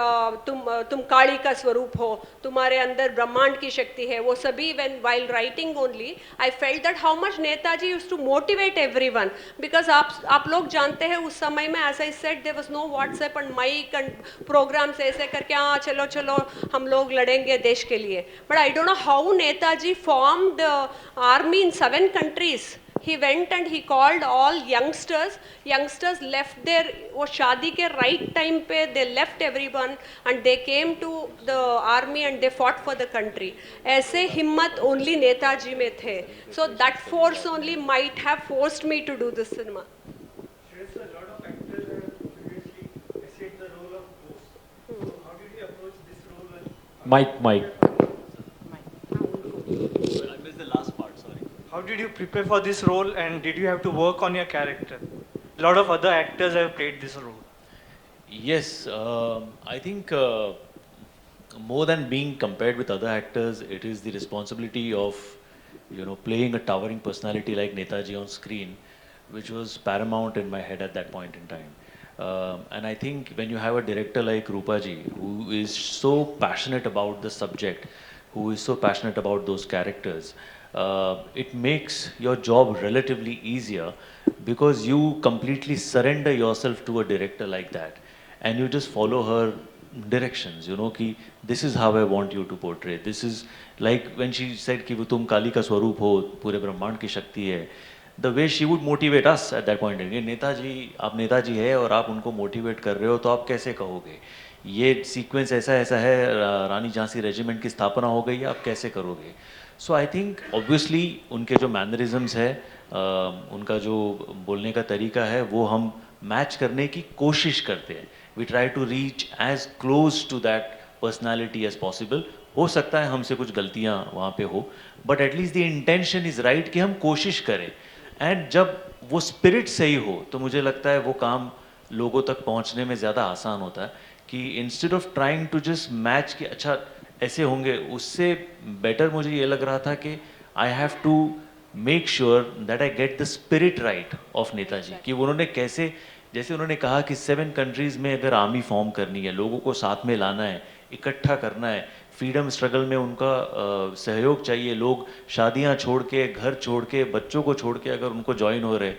तुम काली का स्वरूप हो, तुम्हारे अंदर ब्रह्मांड की शक्ति है, वो सभी while writing only, I felt that how much Netaji used to motivate everyone, because आप लोग जानते हैं उस समय में, as I said, there was no WhatsApp and mic and programs ऐसे करके हाँ चलो चलो हम लोग लड़ेंगे देश के लिए. But I don't know how Netaji formed army in 7 countries. He went and he called all youngsters. Youngsters left their वो शादी के right time पे they left everyone and they came to the army and they fought for the country. ऐसे हिम्मत only Netaji में थे. So that force only might have forced me to do this cinema. Shreyas, a lot of actors have previously essayed the role of ghost. So how did you approach this role? Mike. I missed the last part, sorry. How did you prepare for this role, and did you have to work on your character? A lot of other actors have played this role. Yes, I think more than being compared with other actors, it is the responsibility of, playing a towering personality like Netaji on screen, which was paramount in my head at that point in time. And I think when you have a director like Rupaji, who is so passionate about the subject, who is so passionate about those characters, it makes your job relatively easier, because you completely surrender yourself to a director like that, and you just follow her directions, ki this is how I want you to portray. This is like when she said कि वो तुम काली का स्वरूप हो, पूरे ब्रह्मांड की शक्ति है. The way she would motivate us at that point, Netaji, आप नेताजी है और आप उनको मोटिवेट कर रहे हो, तो आप कैसे कहोगे ये सीक्वेंस ऐसा ऐसा है, रानी झांसी रेजिमेंट की स्थापना हो गई, आप कैसे करोगे. सो आई थिंक ऑब्वियसली उनके जो मैनरिज्म्स है, उनका जो बोलने का तरीका है, वो हम मैच करने की कोशिश करते हैं. We try to reach as close to that personality as possible. हो सकता है हमसे कुछ गलतियाँ वहाँ पे हो, but at least the intention is right कि हम कोशिश करें. एंड जब वो स्पिरिट सही हो, तो मुझे लगता है वो काम लोगों तक पहुँचने में ज़्यादा आसान होता है, कि instead of trying to just match कि अच्छा ऐसे होंगे, उससे बेटर मुझे ये लग रहा था कि I have to make sure that I get the spirit right of Netaji. कि उन्होंने कैसे, जैसे उन्होंने कहा कि 7 कंट्रीज़ में अगर आर्मी फॉर्म करनी है, लोगों को साथ में लाना है, इकट्ठा करना है, फ्रीडम स्ट्रगल में उनका सहयोग चाहिए, लोग शादियां छोड़ के, घर छोड़ के, बच्चों को छोड़ के अगर उनको ज्वाइन हो रहे,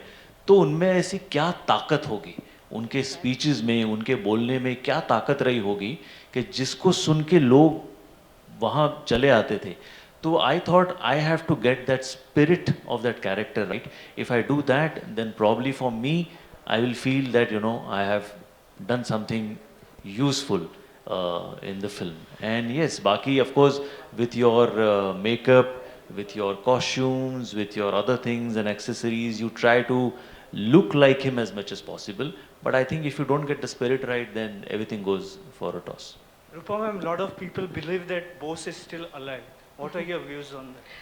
तो उनमें ऐसी क्या ताकत होगी, उनके स्पीचेस में, उनके बोलने में क्या ताकत रही होगी कि जिसको सुन के लोग वहाँ चले आते थे. तो I thought I have to get that spirit of that character right. If I do that, then probably for me I will feel that I have done something useful in the film. And yes, Baki, of course, with your makeup, with your costumes, with your other things and accessories, you try to look like him as much as possible. But I think if you don't get the spirit right, then everything goes for a toss. Rupa ma'am, a lot of people believe that Bose is still alive. What are your views on that?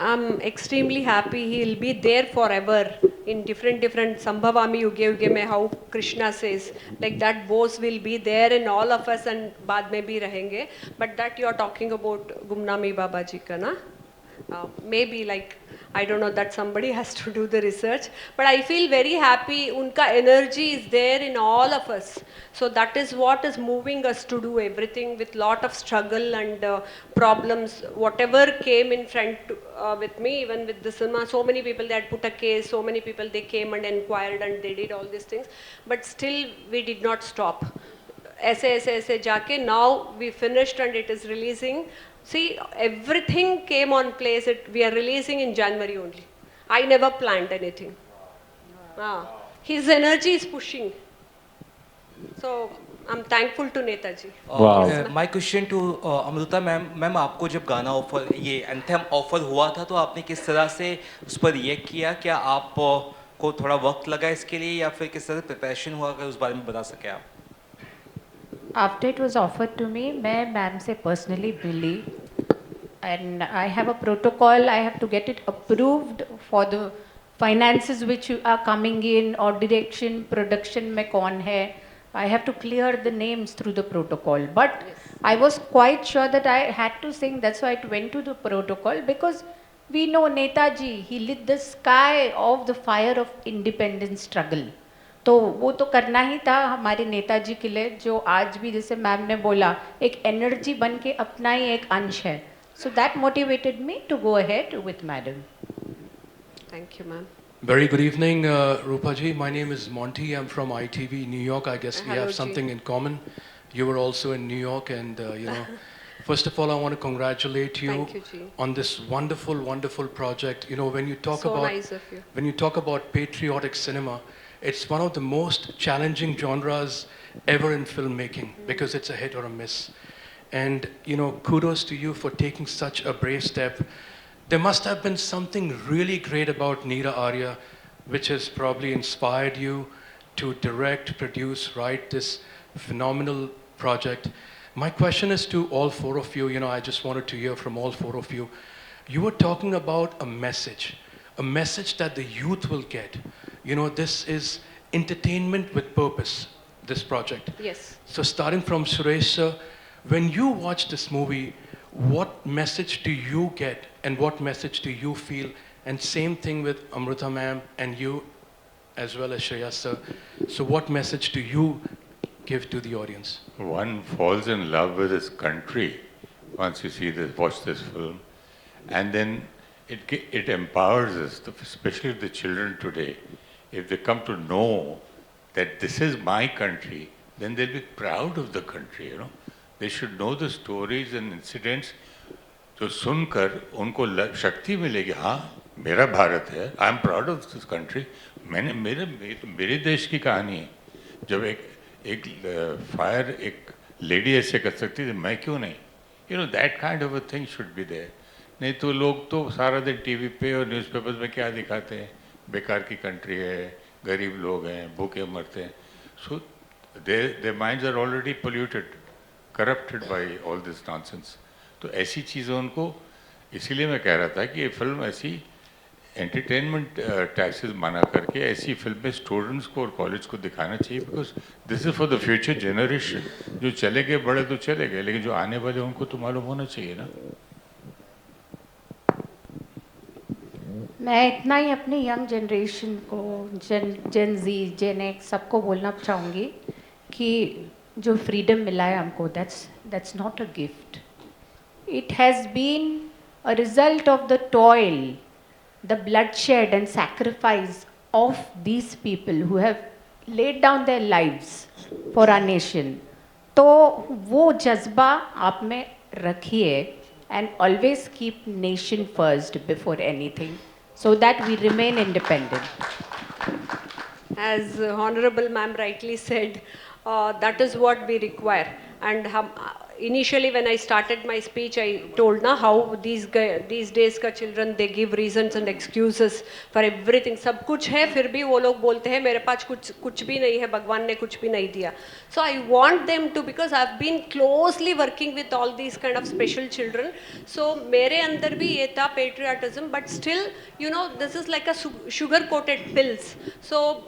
I'm extremely happy he'll be there forever in different Sambhavami Yuge Yuge mein, how Krishna says, like that Bose will be there in all of us and baad mein bhi rahenge. But that you're talking about Gumnami Baba ji ka na? Maybe like, I don't know, that somebody has to do the research, but I feel very happy unka energy is there in all of us. So that is what is moving us to do everything with lot of struggle and problems, whatever came in front with me, even with the cinema. So many people, they had put a case, so many people, they came and inquired and they did all these things, but still we did not stop. ऐसे जाके now we finished and it is releasing. See, everything came on place. We are releasing in January only. I never planned anything. His energy is pushing. So I'm thankful to Netaji. Wow. My question to Amruta ma'am आपको जब गाना offer, ये anthem offer हुआ था, तो आपने किस तरह से उस पर रिएक्ट किया? क्या आप को थोड़ा वक्त लगा इसके लिए, या फिर किस तरह प्रिपरेशन हुआ, अगर उस बारे में बता सके आप? After it was offered to me, मैं मैम से personally मिली, and I have a protocol. I have to get it approved finances which are coming in or direction, production में कौन है. I have to clear the names through the protocol. But I was quite sure that I had to sing. That's why I went to the protocol, because we know Netaji, he lit the sky of the fire of independence struggle. तो वो तो करना ही था हमारे नेताजी के लिए, जो आज भी जैसे मैम ने बोला एक एनर्जी बन के अपना ही एक अंश है. So that motivated me to go ahead with madam. Thank you, ma'am. Very good evening, Rupa ji. My name is Monty. I'm from ITV, New York. I guess we Hello, have ji. something in common. You were also in New York, and first of all, I want to congratulate you, Thank you, ji. on this wonderful, wonderful project. You know, when you talk So about nice of you. when you talk about patriotic cinema, it's one of the most challenging genres ever in filmmaking because it's a hit or a miss. And kudos to you for taking such a brave step. There must have been something really great about Neera Arya, which has probably inspired you to direct, produce, write this phenomenal project. My question is to all four of you. I just wanted to hear from all four of you. You were talking about a message that the youth will get. This is entertainment with purpose, this project. Yes. So starting from Suresh sir, when you watch this movie, what message do you get and what message do you feel? And same thing with Amruta ma'am and you as well as Shreya sir. So what message do you give to the audience? One falls in love with his country once you watch this film, and then it empowers us, especially the children today. If they come to know that this is my country, then they'll be proud of the country. They should know the stories and incidents. जो सुनकर उनको शक्ति मिलेगी, हाँ मेरा भारत है, I am proud of this country. मेरे देश की कहानी है. जब एक फायर एक लेडी ऐसे कर सकती थी, मैं क्यों नहीं? That kind of a thing should be there. नहीं तो लोग तो सारा दिन टीवी पे और न्यूज़पेपर्स में क्या दिखाते हैं? बेकार की कंट्री है, गरीब लोग हैं, भूखे मरते हैं. सो their minds are already polluted, corrupted by all this nonsense. तो ऐसी चीज़ों उनको, इसीलिए मैं कह रहा था कि ये फिल्म ऐसी एंटरटेनमेंट टैक्सेस माना करके ऐसी फिल्में स्टूडेंट्स को और कॉलेज को दिखाना चाहिए, because this is for the future generation. जो चले गए बड़े तो चले गए, लेकिन जो आने वाले उनको तो मालूम होना चाहिए ना. मैं इतना ही अपनी यंग जनरेशन को, जेन जी, जेन एक्स, सबको बोलना चाहूँगी कि जो फ्रीडम मिला है हमको, that's not a gift. It has been a result of the toil, the bloodshed and sacrifice of these people who have laid down their lives for our nation. तो वो जज्बा आप में रखिए and always keep nation first before anything, so that we remain independent. As Honorable Ma'am rightly said, that is what we require. And initially when I started my speech, I told how these days का children, they give reasons and excuses for everything. सब कुछ है फिर भी वो लोग बोलते हैं मेरे पास कुछ भी नहीं है, भगवान ने कुछ भी नहीं दिया. So I want them to, because I've been closely working with all these kind of special children. So मेरे अंदर भी ये था patriotism, but still this is like a sugar coated pills. So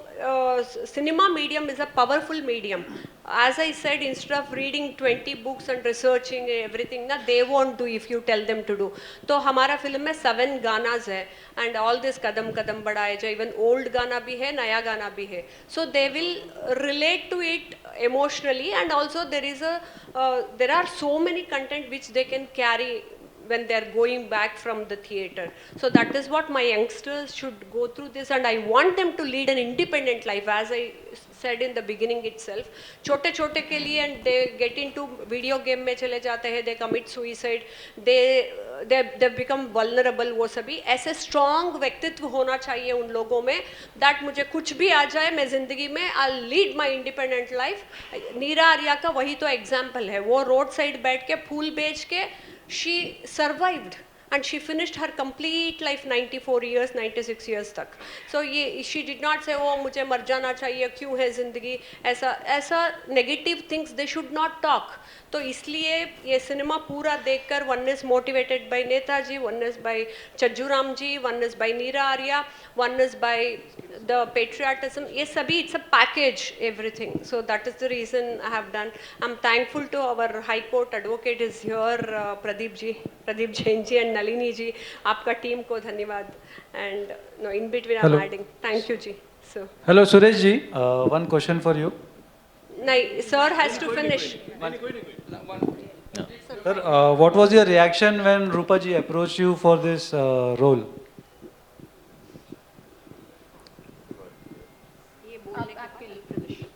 cinema medium is a powerful medium. As I said, instead of reading 20 books and researching everything, they won't do if you tell them to do. तो हमारा film में 7 गानाज है, and all this कदम कदम बढ़ाए जो even old गाना भी है, नया गाना भी है. So they will relate to it emotionally, and also there are so many content which they can carry when they are going back from the theater. So that is what my youngsters should go through this, and I want them to lead an independent life, as I said in the beginning itself. छोटे छोटे के लिए, and they get into video game में चले जाते हैं, they commit suicide, they become vulnerable. वो सभी ऐसे strong व्यक्तित्व होना चाहिए उन लोगों में, that मुझे कुछ भी आ जाए मैं ज़िंदगी में I'll lead my independent life. नीरा आर्या का वही तो example है. वो road side बैठ के फूल बेच के she survived, and she finished her complete life 94 years 96 years तक. So ये she did not say oh मुझे मर जाना चाहिए क्यों है ज़िंदगी ऐसा negative things they should not talk. तो इसलिए ये सिनेमा पूरा देखकर one is motivated by Netaji, one is by Chajju Ram ji, one is by Neera Arya, one is by the patriotism. ये सभी it's a package everything. So that is the reason I have done. I'm thankful to our High Court advocate is here, Pradeep Jain ji and Nalini ji. आपका team को धन्यवाद. And no, in between I'm Hello. adding. Thank you ji. So Hello, Suresh ji. One question for you. नहीं, sir has to finish. Sir, what was your reaction when Rupa ji approached you for this role?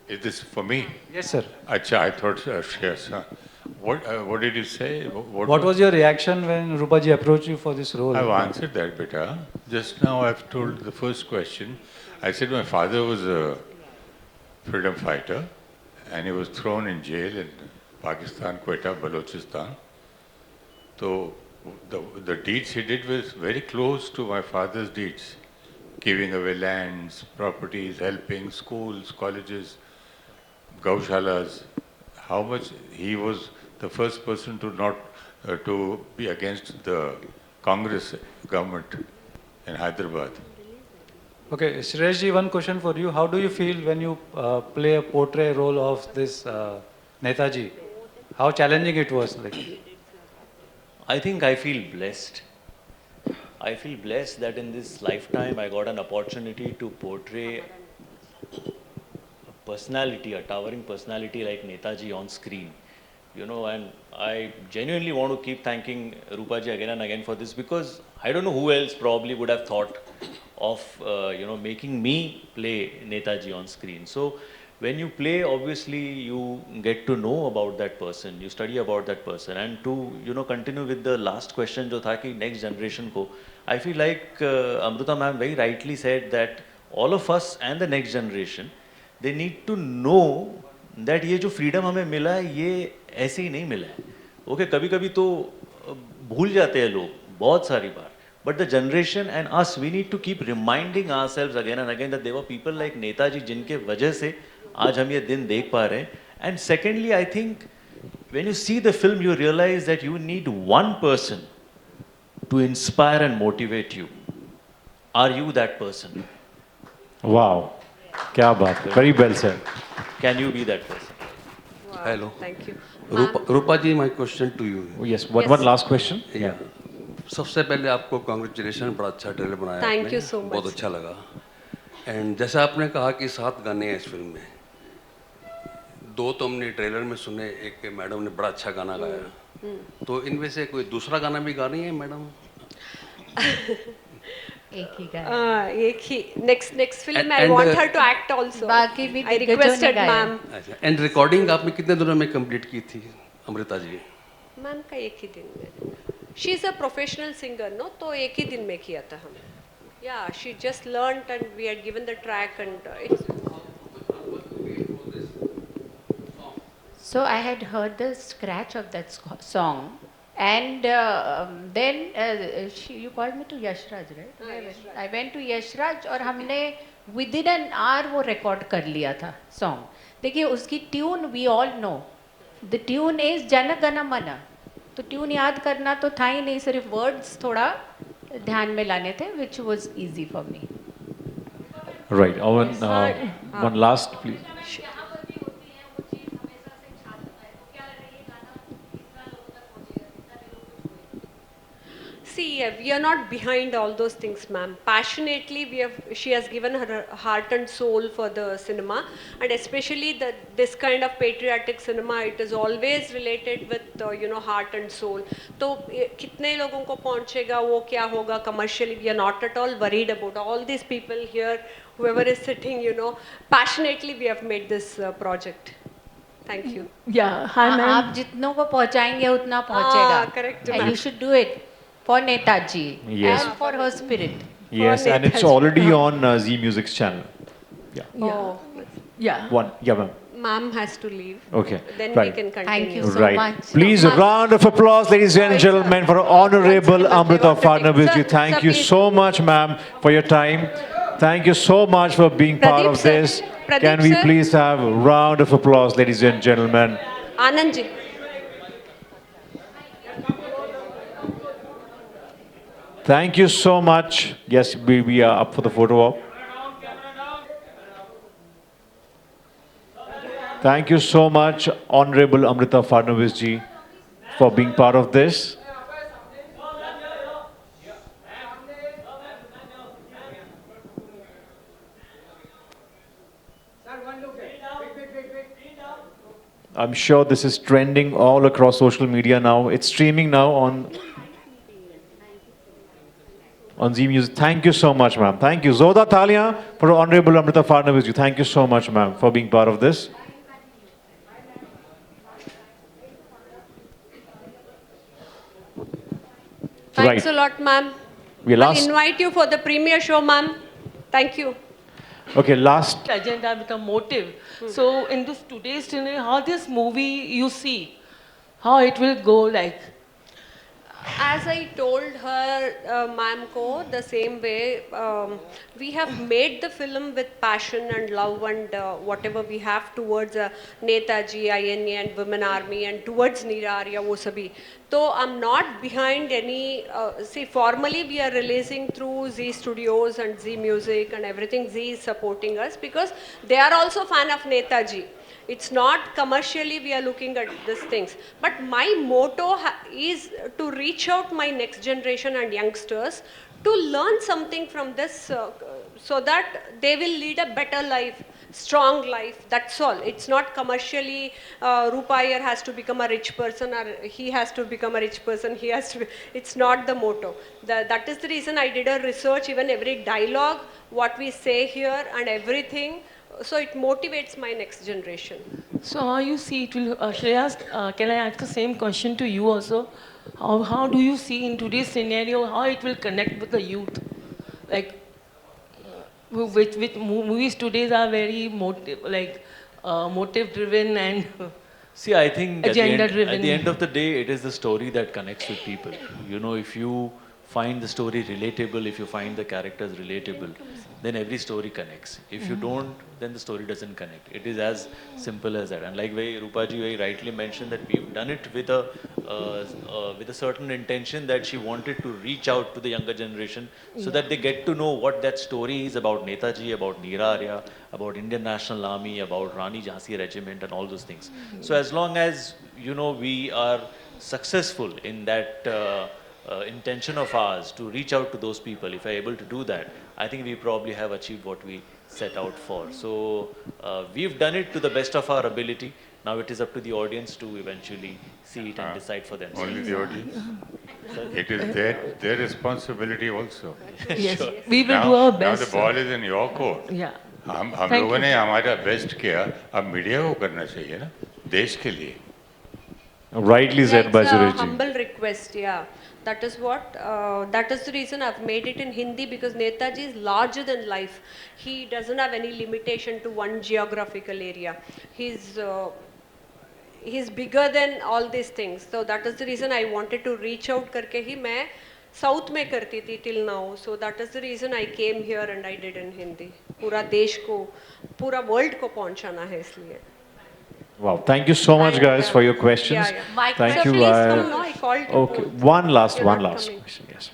Is this for me? Yes, sir. Acha, I thought yes. What did you say? What was your reaction when Rupa ji approached you for this role? I've answered that, beta. Just now I've told the first question. I said my father was a freedom fighter and he was thrown in jail in Pakistan, Quetta, Balochistan. So the deeds he did was very close to my father's deeds. Giving away lands, properties, helping schools, colleges, gaushalas. How much he was the first person to not to be against the Congress government in Hyderabad. Okay, Suresh ji, one question for you. How do you feel when you play a portrait role of this Netaji? How challenging it was? Like? I think I feel blessed. I feel blessed that in this lifetime I got an opportunity to portray a personality, a towering personality like Netaji on screen. You know, and I genuinely want to keep thanking Rupa ji again and again for this because I don't know who else probably would have thought of, making me play Netaji on screen. So when you play, obviously you get to know about that person, you study about that person, and to continue with the last question, जो था कि next generation को, I feel like Amruta ma'am very rightly said that all of us and the next generation, they need to know that ये जो freedom हमें मिला है, ये ऐसे ही नहीं मिला है. Okay, कभी-कभी तो भूल जाते हैं लोग, बहुत सारी बार. But the generation and us, we need to keep reminding ourselves again and again that there were people like Netaji जिनके वजह से आज हम ये दिन देख पा रहे हैं. And secondly, I think when you see the film, you realize that you need one person to inspire and motivate you. Are you that person? Wow. क्या बात है. Very well said. Can you be that person? Wow, Hello. Thank you. Rupa ji, my question to you. Oh, yes. One last question. Yeah. सबसे पहले आपको congratulation, बड़ा अच्छा trailer बनाया Thank आपने, you so much. बहुत अच्छा लगा. एंड जैसा आपने कहा कि 7 गाने हैं इस फिल्म में, 2 तो हमने ट्रेलर में सुने, एक मैडम ने बड़ा अच्छा गाना गाया. तो इनमें से कोई दूसरा गाना भी गा रही है मैडम? एक ही गाया. एक ही next film I And, want her to act also. बाकी भी I दिग्गजों ने requested गाया. ma'am. अच्छा. एंड रिकॉर्डिंग आपने कितने दिनों में कंप्लीट की थी अमृता जी? मैम का एक ही दिन में. She is a professional singer, no? तो एक ही दिन में किया था हम. Yeah, she just learnt and we had given the track and it's. So I had heard the scratch of that song, and then you called me to Yashraj, right? I went to Yashraj और हमने within an hour वो record कर लिया था song. देखिए उसकी tune we all know. The tune is Jana Gana मन. तो ट्यून याद करना तो था ही नहीं, सिर्फ वर्ड्स थोड़ा ध्यान में लाने थे, which was easy for me. Right. One last, please. See, we are not behind all those things, ma'am. Passionately, she has given her heart and soul for the cinema, and especially this kind of patriotic cinema. It is always related with heart and soul. तो कितने लोगों को पहुंचेगा, वो क्या होगा commercially? We are not at all worried about all these people here. Whoever is sitting, passionately we have made this project. Thank you. Yeah, hi ma'am. आप जितनों को पहुंचाएंगे उतना पहुंचेगा. Correct, And ma'am. you should do it for Netaji Yes. and for her spirit. Yes, and it's already on Z Music's channel. Yeah. Yeah. Oh. Yeah. Yeah, ma'am. Ma'am has to leave. Okay, Then right. we can continue. Thank you so Right. much. Please, a round of applause, ladies and gentlemen, for Honorable Amrita Fadnavis ji. Sir, Thank sir, you please. so much, ma'am, for your time. Thank you so much for being part Pradeep of sir. this. Pradeep Can we sir. please have a round of applause, ladies and gentlemen? Anand ji. Thank you so much. Yes, we are up for the photo op. Thank you so much, Honorable Amrita Fadnavis ji, for being part of this. I'm sure this is trending all across social media now. It's streaming now on Zee Music. Thank you so much, ma'am. Thank you. Zoda Thalia for Honorable Amrita Fadnavis ji. Thank you so much, ma'am, for being part of this. Thanks Right. a lot, ma'am. We I'll last. invite you for the premiere show, ma'am. Thank you. Okay, last. Agenda with a motive. So in this today's scenario, how this movie you see, how it will go like? As I told her, ma'am ko, the same way, we have made the film with passion and love and whatever we have towards Netaji, INA and Women Army and towards Nirarya, wo sabhi. So I'm not behind any, see formally we are releasing through Zee Studios and Zee Music and everything. Zee is supporting us because they are also fan of Netaji. It's not commercially we are looking at these things. But my motto is to reach out my next generation and youngsters to learn something from this so that they will lead a better life, strong life, that's all. It's not commercially Rupa Iyer has to become a rich person or he has to become a rich person, he has to be, it's not the motto. That is the reason I did a research, even every dialogue, what we say here and everything. So it motivates my next generation. So how you see it will, Shreya, can I ask the same question to you also? How do you see in today's scenario, how it will connect with the youth? Like, with movies today are very motive driven and See, I think agenda driven. at the end of the day, it is the story that connects with people. You know, if you find the story relatable, if you find the characters relatable, then every story connects. If you don't, then the story doesn't connect. It is as simple as that. And like Rupaji very rightly mentioned that we've done it with a certain intention that she wanted to reach out to the younger generation so that they get to know what that story is about Netaji, about Neera Arya, about Indian National Army, about Rani Jhansi Regiment and all those things. So as long as, you know, we are successful in that intention of ours to reach out to those people, if we're able to do that, I think we probably have achieved what we set out for. So we've done it to the best of our ability. Now it is up to the audience to eventually see it and decide for themselves. Only the audience. It is their responsibility also. Yes, Sure. we will Now, do our now best. the ball is in your court. Yeah. हम Thank लोगों you. ने हमारा best किया, अब media को करना चाहिए ना, देश के लिए. Rightly said by It's a Suresh ji. humble request, yeah. That is what, that is the reason I've made it in Hindi because Netaji is larger than life. He doesn't have any limitation to one geographical area. He's bigger than all these things. So that is the reason I wanted to reach out करके ही मैं South में करती थी till now. So that is the reason I came here and I did in Hindi. पूरा देश को, पूरा world को पहुंचाना है इसलिए. Wow, thank you so much, guys, for your questions. Yeah. My Thank Sir, you. please come now. I called you. Okay, both. one last You're not coming. question. Yes.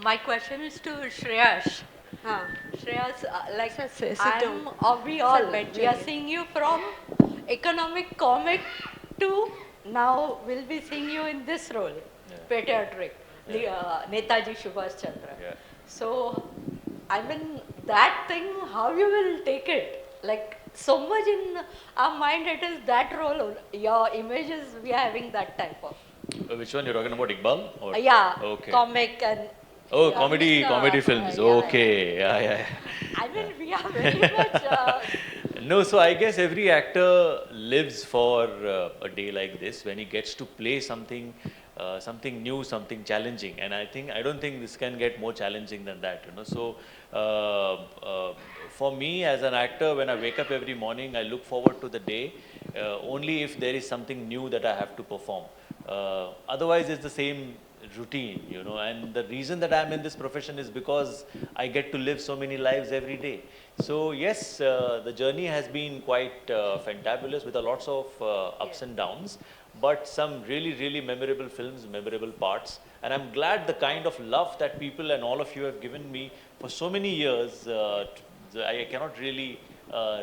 My question is to Shreyash. हाँ. Shreyas, like Sir, sit I'm, down. we all, Sir, bed we are chairs. seeing you from economic comic to now we'll be seeing you in this role, patriotic, Netaji Subhash Chandra. Yeah. So, I mean, that thing, how you will take it? Like, so much in our mind it is that role, your images, we are having that type of. Which one you're talking about, Iqbal? Or? Yeah, Okay. comic and. Oh, yeah, comedy films. yeah, Okay. Yeah. I mean, we are very much. No, so I guess every actor lives for a day like this when he gets to play something something new, something challenging, and I don't think this can get more challenging than that, you know. So for me as an actor, when I wake up every morning, I look forward to the day only if there is something new that I have to perform. Otherwise, it's the same routine, you know. And the reason that I'm in this profession is because I get to live so many lives every day. So yes, the journey has been quite fantabulous with a lots of ups and downs, but some really, really memorable films, memorable parts. And I'm glad the kind of love that people and all of you have given me for so many years, I cannot really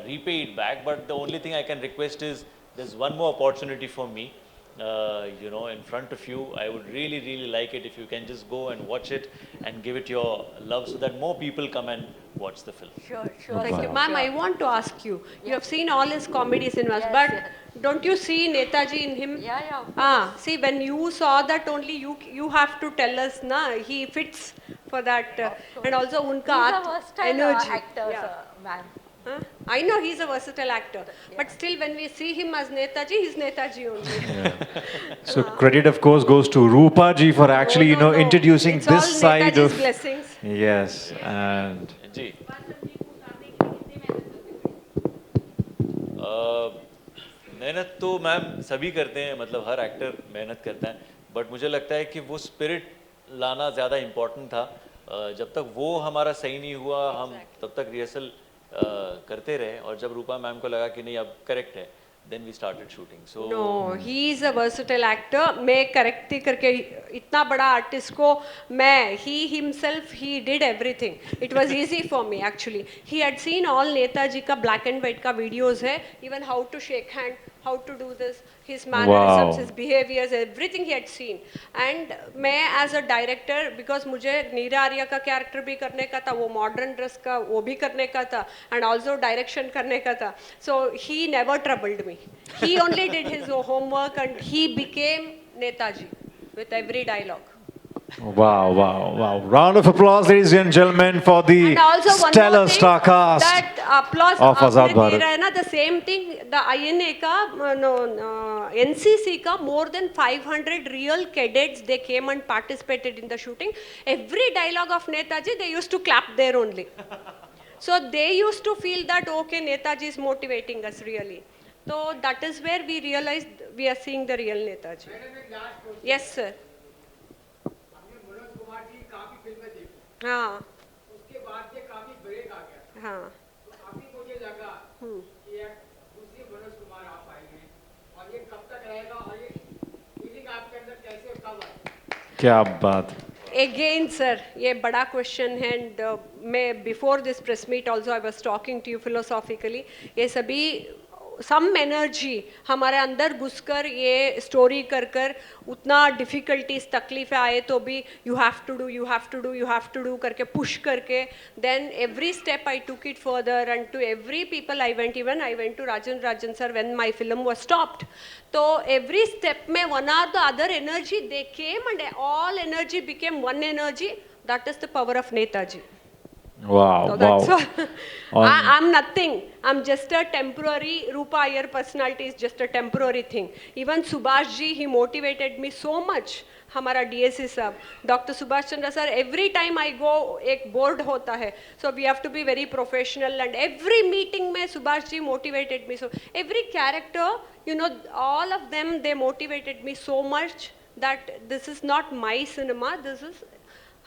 repay it back, but the only thing I can request is there's one more opportunity for me, you know, in front of you. I would really, really like it if you can just go and watch it and give it your love so that more people come and watch the film. Sure, sure. Thank you. sure. Ma'am, I want to ask you, you have seen all his comedy cinemas, Yes, but yes. don't you see Netaji in him? Yeah, yeah. of Ah, see, when you saw that only, you have to tell us, na, he fits for that. And also, unka He's a art, versatile energy. actor, Yeah. man. Huh? I know he's a versatile actor, but still when we see him as Netaji, he's Netaji only. So credit, of course, goes to Rupa ji for actually, you know, introducing It's this all side Netaji's of. blessings. Yes, and जी मेहनत तो ma'am सभी करते हैं, मतलब हर actor मेहनत करता है, but मुझे लगता है कि वो स्पिरिट लाना ज़्यादा इम्पोर्टेंट था. जब तक वो हमारा सही नहीं हुआ, हम तब तक रिहर्सल करते रहे, और जब रूपा मैम को लगा कि नहीं अब करेक्ट है, then we started shooting. So No, he is a versatile actor. मैं correct करके इतना बड़ा artist को मैं he himself he did everything. It was easy for me actually. He had seen all Netaji का black and white का videos है, even how to shake hand, how to do this, his mannerisms, his behaviors, everything he had seen. And मैं as a director, because मुझे नीरा आर्या का character भी करने का था, वो modern dress का वो भी करने का था, and also direction करने का था. So he never troubled me. He only did his homework and he became Netaji with every dialogue. wow, wow, wow. Round of applause, ladies and gentlemen, for the And also one stellar more thing, star cast that applause of Azad आपने दे Bharat. रहा है ना, the same thing, the INA का NCC का more than 500 real cadets, they came and participated in the shooting. Every dialogue of Netaji, they used to clap there only. So they used to feel that, okay, Netaji is motivating us really. So that is where we realized we are seeing the real Netaji. Yes, sir. हाँ उसके बाद ये काफी break आ गया. हाँ तो अभी मुझे लगा कि एक दूसरी मनोज कुमार आप आएंगे और ये कब तक रहेगा और ये फीलिंग आपके अंदर कैसे कब आई? क्या बात. Again, sir, ये बड़ा question है, and मैं before this press meet also I was talking to you philosophically. ये सभी some energy हमारे अंदर घुसकर ये story कर कर उतना difficulties तकलीफें आए तो भी you have to do करके push करके, then every step I took it further, and to every people I went, even I went to Rajan sir when my film was stopped. So every step में one or the other energy they came and all energy became one energy. That is the power of Netaji. Wow, So wow. that's all. I'm nothing. I'm just a temporary, Rupa Iyer personality is just a temporary thing. Even Subhash ji, he motivated me so much. हमारा DSC साहब, Dr. Subhash Chandra sir, every time I go, एक board होता है. So we have to be very professional, and every meeting में Subhash ji motivated me. So every character, you know, all of them, they motivated me so much that this is not my cinema, this is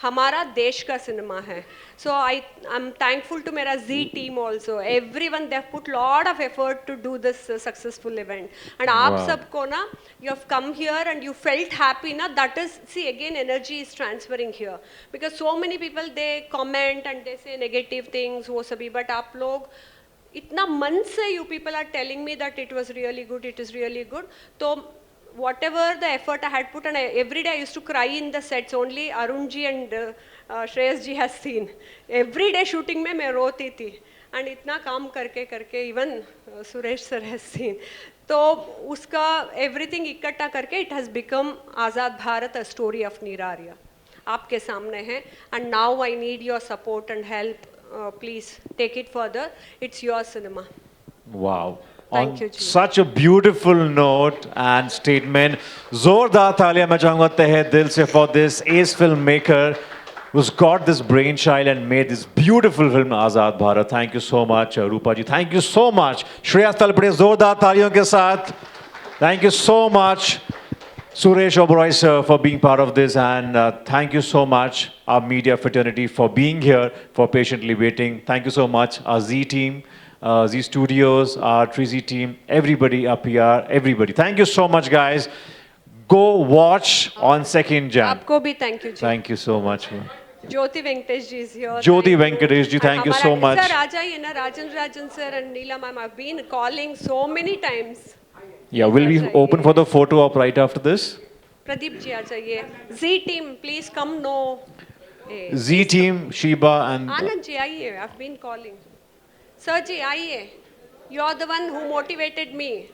हमारा देश का cinema है. So I'm thankful to मेरा Z team also. Everyone, they have put lot of effort to do this successful event. And आप सबको ना, you have come here and you felt happy ना, that is, see again energy is transferring here. Because so many people, they comment and they say negative things, वो सभी, but आप लोग इतना मन से you people are telling me that it was really good, it is really good. तो whatever the effort I had put, and every day I used to cry in the sets. Only Arun ji and Shreyas ji has seen. Every day shooting में मैं रोती थी. And इतना काम करके करके even Suresh sir has seen. तो उसका everything इकट्ठा करके it has become Azad Bharat, a story of Neera Arya. आपके सामने है. And now I need your support and help. Please take it further. It's your cinema. Wow. Thank you, ji. such a beautiful note and statement. जोरदार तालियां मैं चाहूंगा तहे दिल से for this ace filmmaker who's got this brainchild and made this beautiful film Azad Bharat. Thank you so much, Rupa ji. Thank you so much. Shreyas Talpade जोरदार तालियों के साथ. Thank you so much, Suresh Oberoi sir, for being part of this, and thank you so much, our media fraternity, for being here, for patiently waiting. Thank you so much, our Z team, Z Studios, our Trizy team, everybody, our PR, everybody. Thank you so much, guys. Go watch on 2nd Jan. आपको भी thank you ji. Thank you so much. Jyoti Venkatesh ji is here. Jyoti Thank you. Venkatesh ji, thank you so much. Sir, आ जाइए ना, Rajan sir and Neela ma'am. I've been calling so many times. Yeah, will we open for the photo op right after this? Pradeep ji, आ जाइए. Z team, please come. No. Z team, Sheba and Anand ji, आइए. I've been calling. Sir ji, आइए. You're the one who motivated me.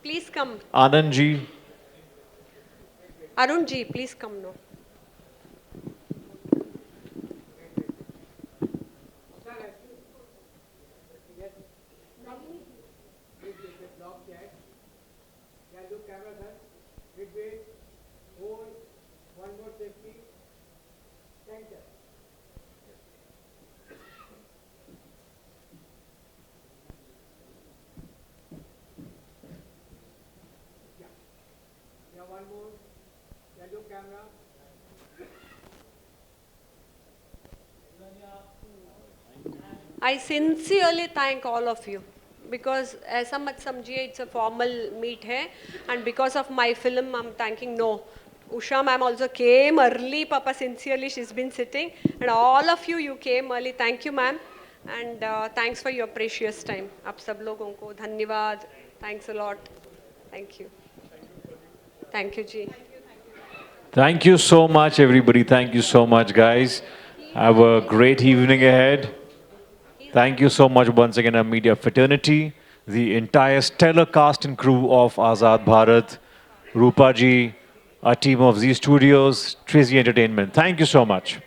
Please come. Anand ji. Arun ji, please come now. I sincerely thank all of you because ऐसा मत समझिए it's a formal meet है and because of my film I'm thanking no. Usha ma'am also came early, Papa sincerely she's been sitting and all of you came early. Thank you ma'am and thanks for your precious time. आप सब लोगों को धन्यवाद. Thanks a lot. Thank you. Thank you ji. Thank you so much, everybody. Thank you so much, guys. Have a great evening ahead. Thank you so much once again, our media fraternity, the entire stellar cast and crew of Azad Bharat, Rupa ji, our team of Z Studios, Trizy Entertainment. Thank you so much.